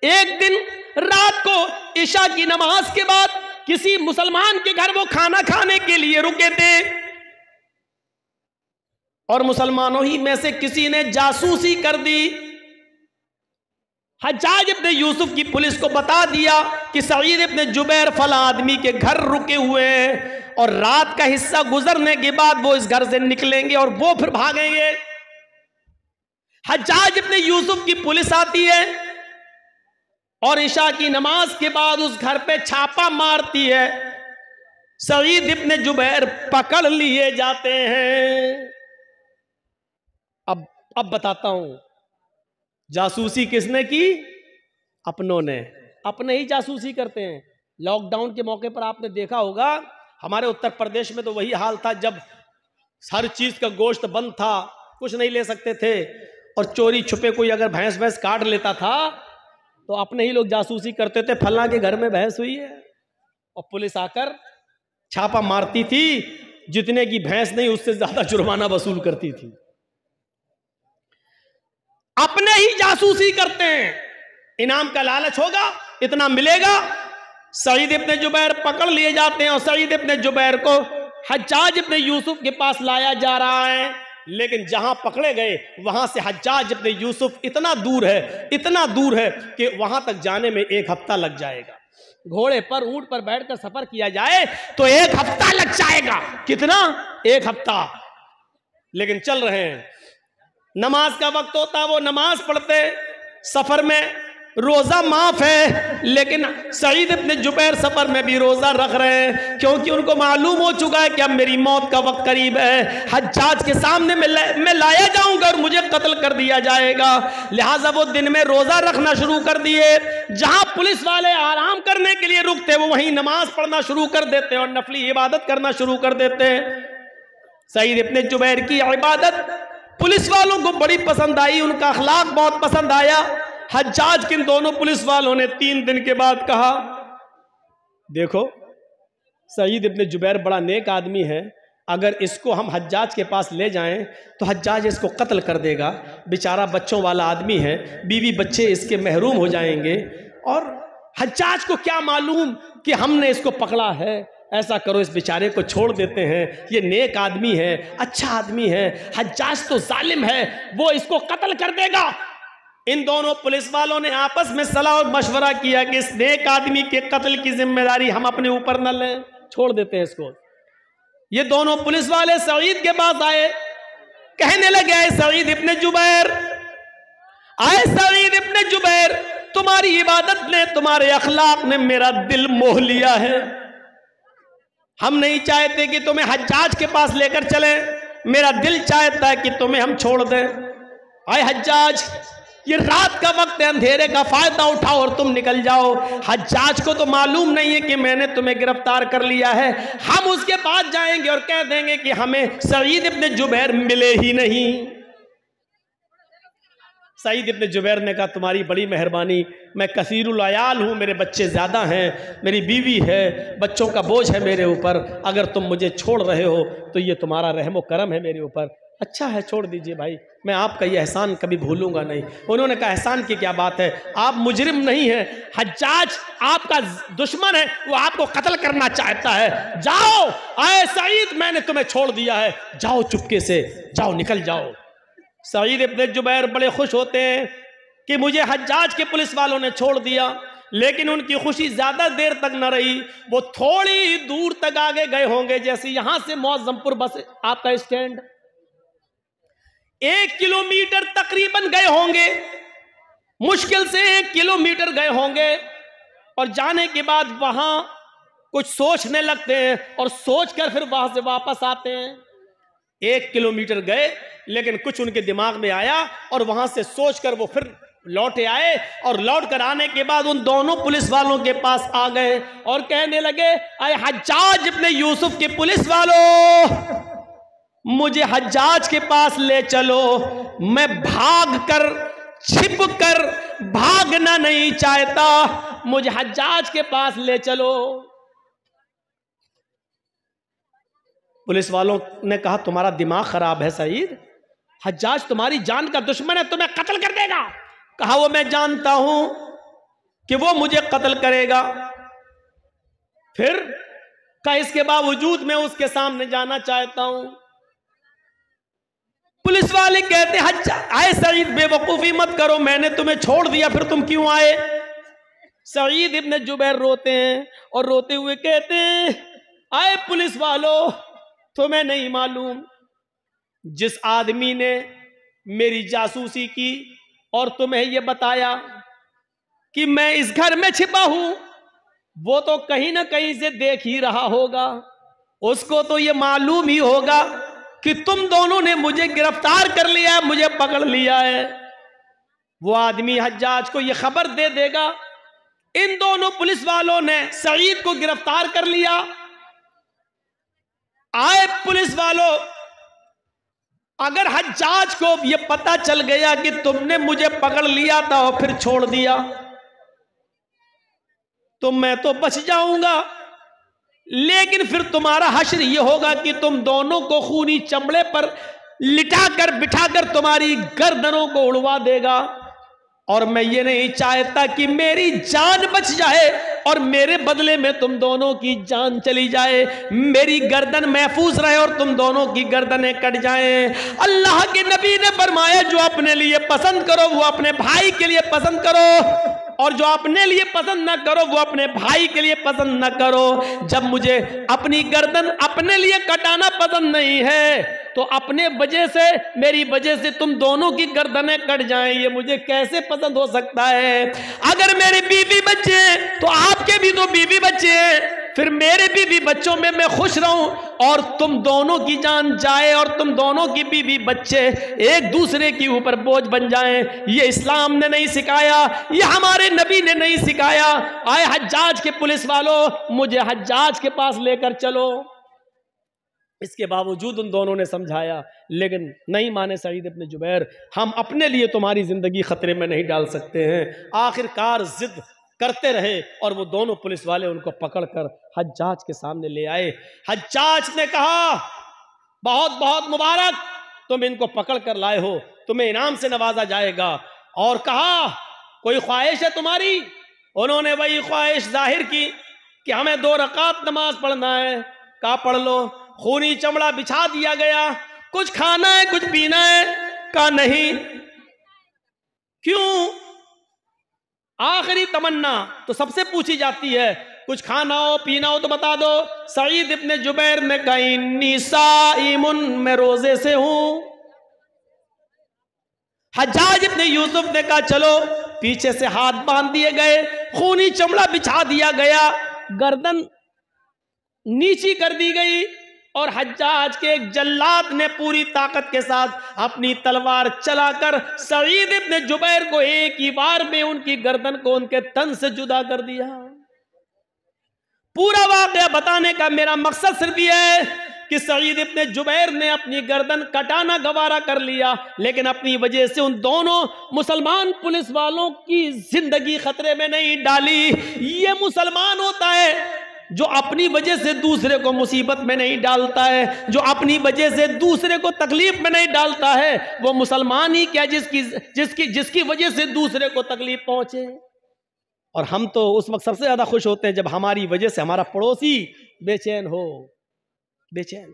एक दिन रात को इशा की नमाज के बाद किसी मुसलमान के घर वो खाना खाने के लिए रुके थे, और मुसलमानों ही में से किसी ने जासूसी कर दी। हज्जाज इब्ने यूसुफ की पुलिस को बता दिया कि सईद इब्ने जुबैर फला आदमी के घर रुके हुए हैं, और रात का हिस्सा गुजरने के बाद वो इस घर से निकलेंगे और वो फिर भागेंगे। हज्जाज इब्ने यूसुफ की पुलिस आती है और इशा की नमाज के बाद उस घर पे छापा मारती है। सईद इब्ने जुबैर पकड़ लिए जाते हैं। अब बताता हूं, जासूसी किसने की? अपनों ने। अपने ही जासूसी करते हैं। लॉकडाउन के मौके पर आपने देखा होगा, हमारे उत्तर प्रदेश में तो वही हाल था, जब हर चीज का गोश्त बंद था, कुछ नहीं ले सकते थे, और चोरी छुपे कोई अगर भैंस काट लेता था तो अपने ही लोग जासूसी करते थे, फलां के घर में भैंस हुई है, और पुलिस आकर छापा मारती थी। जितने की भैंस नहीं उससे ज्यादा जुर्माना वसूल करती थी। अपने ही जासूसी करते हैं। इनाम का लालच होगा, इतना मिलेगा। सईद इब्ने जुबैर पकड़ लिए जाते हैं और सईद इब्ने जुबैर को हज्जाज इब्ने यूसुफ के पास लाया जा रहा है, लेकिन जहां पकड़े गए वहां से हज्जाज इब्ने यूसुफ इतना दूर है कि वहां तक जाने में 1 हफ्ता लग जाएगा। घोड़े पर, ऊंट पर बैठकर सफर किया जाए तो 1 हफ्ता लग जाएगा। कितना? 1 हफ्ता। लेकिन चल रहे हैं। नमाज का वक्त होता, वो नमाज पढ़ते। सफर में रोजा माफ है, लेकिन सईद इब्ने जुबैर सफर में भी रोजा रख रहे हैं, क्योंकि उनको मालूम हो चुका है कि अब मेरी मौत का वक्त करीब है। हज्जाज के सामने मैं लाया जाऊंगा और मुझे कत्ल कर दिया जाएगा। लिहाजा वो दिन में रोजा रखना शुरू कर दिए। जहां पुलिस वाले आराम करने के लिए रुकते, वो वहीं नमाज पढ़ना शुरू कर देते और नफली इबादत करना शुरू कर देते। सईद इब्ने जुबैर की इबादत पुलिस वालों को बड़ी पसंद आई, उनका अखलाक बहुत पसंद आया। हज्जाज के इन दोनों पुलिस वालों ने 3 दिन के बाद कहा, देखो सईद इब्ने जुबैर बड़ा नेक आदमी है, अगर इसको हम हज्जाज के पास ले जाएं तो हज्जाज इसको कत्ल कर देगा, बेचारा बच्चों वाला आदमी है, बीवी बच्चे इसके महरूम हो जाएंगे, और हज्जाज को क्या मालूम कि हमने इसको पकड़ा है। ऐसा करो, इस बेचारे को छोड़ देते हैं, ये नेक आदमी है, अच्छा आदमी है, हज्जाज तो जालिम है, वो इसको कत्ल कर देगा। इन दोनों पुलिस वालों ने आपस में सलाह और मशवरा किया कि इस नेक आदमी के कत्ल की जिम्मेदारी हम अपने ऊपर न लें, छोड़ देते हैं इसको। ये दोनों पुलिस वाले सईद के पास आए, कहने लगे, आए सईद इब्ने जुबैर, आए सईद इब्ने जुबैर, तुम्हारी इबादत ने, तुम्हारे अखलाक ने मेरा दिल मोह लिया है। हम नहीं चाहते कि तुम्हें हज्जाज के पास लेकर चले, मेरा दिल चाहता है कि तुम्हें हम छोड़ दें। आए हज्जाज, ये रात का वक्त है, अंधेरे का फायदा उठाओ और तुम निकल जाओ। हज्जाज को तो मालूम नहीं है कि मैंने तुम्हें गिरफ्तार कर लिया है। हम उसके पास जाएंगे और कह देंगे कि हमें सईद इब्ने जुबैर मिले ही नहीं। सईद इब्ने जुबैर ने कहा, तुम्हारी बड़ी मेहरबानी, मैं कसीरुल अयाल हूँ, मेरे बच्चे ज़्यादा हैं, मेरी बीवी है, बच्चों का बोझ है मेरे ऊपर, अगर तुम मुझे छोड़ रहे हो तो ये तुम्हारा रहम व करम है मेरे ऊपर। अच्छा है, छोड़ दीजिए भाई, मैं आपका ये एहसान कभी भूलूंगा नहीं। उन्होंने कहा, एहसान की क्या बात है, आप मुजरिम नहीं हैं, हज्जाज आपका दुश्मन है, वो आपको कत्ल करना चाहता है, जाओ। आए सईद, मैंने तुम्हें छोड़ दिया है, जाओ चुपके से, जाओ, निकल जाओ। सईद इब्ने जुबैर बड़े खुश होते हैं कि मुझे हज्जाज के पुलिस वालों ने छोड़ दिया, लेकिन उनकी खुशी ज्यादा देर तक न रही। वो थोड़ी दूर तक आगे गए होंगे, जैसे यहां से मौजमपुर बस आपका स्टैंड 1 किलोमीटर तकरीबन गए होंगे, मुश्किल से 1 किलोमीटर गए होंगे, और जाने के बाद वहां कुछ सोचने लगते हैं और सोचकर फिर वहां से वापस आते हैं। 1 किलोमीटर गए, लेकिन कुछ उनके दिमाग में आया और वहां से सोचकर वो फिर लौटे आए, और लौट कर आने के बाद उन दोनों पुलिस वालों के पास आ गए और कहने लगे, अरे हज्जाज इब्ने यूसुफ के पुलिस वालों, मुझे हज्जाज के पास ले चलो, मैं भाग कर छिप कर भागना नहीं चाहता, मुझे हज्जाज के पास ले चलो। पुलिस वालों ने कहा, तुम्हारा दिमाग खराब है सईद, हज्जाज तुम्हारी जान का दुश्मन है, तुम्हें कत्ल कर देगा। कहा, वो मैं जानता हूं कि वो मुझे कत्ल करेगा, फिर का इसके बावजूद मैं उसके सामने जाना चाहता हूं। पुलिस वाले कहते, हज्जाज, आए सईद, बेवकूफी मत करो, मैंने तुम्हें छोड़ दिया, फिर तुम क्यों आए। सईद इब्ने जुबैर रोते हैं और रोते हुए कहते हैं, आए पुलिस वालों, तुम्हें नहीं मालूम, जिस आदमी ने मेरी जासूसी की और तुम्हें यह बताया कि मैं इस घर में छिपा हूं, वो तो कहीं ना कहीं से देख ही रहा होगा, उसको तो ये मालूम ही होगा कि तुम दोनों ने मुझे गिरफ्तार कर लिया है, मुझे पकड़ लिया है। वो आदमी हज्जाज को ये खबर दे देगा, इन दोनों पुलिस वालों ने सईद को गिरफ्तार कर लिया। आए पुलिस वालों, अगर हज्जाज को यह पता चल गया कि तुमने मुझे पकड़ लिया था और फिर छोड़ दिया, तो मैं तो बच जाऊंगा, लेकिन फिर तुम्हारा हश्र यह होगा कि तुम दोनों को खूनी चमड़े पर लिटाकर बिठाकर तुम्हारी गर्दनों को उड़वा देगा, और मैं ये नहीं चाहता कि मेरी जान बच जाए और मेरे बदले में तुम दोनों की जान चली जाए, मेरी गर्दन महफूज रहे और तुम दोनों की गर्दनें कट जाएं। अल्लाह के नबी ने फरमाया, जो अपने लिए पसंद करो वो अपने भाई के लिए पसंद करो, और जो अपने लिए पसंद ना करो वो अपने भाई के लिए पसंद ना करो। जब मुझे अपनी गर्दन अपने लिए कटाना पसंद नहीं है, तो अपने वजह से, मेरी वजह से तुम दोनों की गर्दनें कट जाएं, ये मुझे कैसे पसंद हो सकता है। अगर मेरे बीवी बच्चे हैं तो आपके भी तो बीवी बच्चे हैं, फिर मेरे बीवी बच्चों में मैं खुश रहूं और तुम दोनों की जान जाए और तुम दोनों की बीवी बच्चे एक दूसरे के ऊपर बोझ बन जाएं, ये इस्लाम ने नहीं सिखाया, ये हमारे नबी ने नहीं सिखाया। आए हज्जाज के पुलिस वालों, मुझे हज्जाज के पास लेकर चलो। इसके बावजूद उन दोनों ने समझाया, लेकिन नहीं माने सईद इब्न जुबैर, हम अपने लिए तुम्हारी जिंदगी खतरे में नहीं डाल सकते हैं। आखिरकार जिद करते रहे और वो दोनों पुलिस वाले उनको पकड़कर हज्जाज के सामने ले आए। हज्जाज ने कहा, बहुत बहुत मुबारक, तुम इनको पकड़ कर लाए हो, तुम्हें इनाम से नवाजा जाएगा। और कहा, कोई ख्वाहिश है तुम्हारी? उन्होंने वही ख्वाहिश जाहिर की कि हमें 2 रकात नमाज पढ़ना है। कहा, पढ़ लो। खूनी चमड़ा बिछा दिया गया। कुछ खाना है, कुछ पीना है? कहा, नहीं। क्यों? आखिरी तमन्ना तो सबसे पूछी जाती है, कुछ खाना हो पीना हो तो बता दो। सईद इब्न जुबैर ने कहा, इन्नी साइमुन, मैं रोजे से हूं। हज्जाज इब्न यूसुफ ने कहा, चलो। पीछे से हाथ बांध दिए गए, खूनी चमड़ा बिछा दिया गया, गर्दन नीची कर दी गई और हज्जाज के एक जल्लाद ने पूरी ताकत के साथ अपनी तलवार चलाकर सईद इब्न जुबैर को एक ही बार में उनकी गर्दन को उनके तन से जुदा कर दिया। पूरा वाकया बताने का मेरा मकसद सिर्फ यह है कि सईद इब्न जुबैर ने अपनी गर्दन कटाना गवारा कर लिया, लेकिन अपनी वजह से उन दोनों मुसलमान पुलिस वालों की जिंदगी खतरे में नहीं डाली। ये मुसलमान होता है जो अपनी वजह से दूसरे को मुसीबत में नहीं डालता है, जो अपनी वजह से दूसरे को तकलीफ में नहीं डालता है। वो मुसलमान ही क्या जिसकी वजह से दूसरे को तकलीफ पहुंचे। और हम तो उस वक्त सबसे ज्यादा खुश होते हैं जब हमारी वजह से हमारा पड़ोसी बेचैन हो, बेचैन।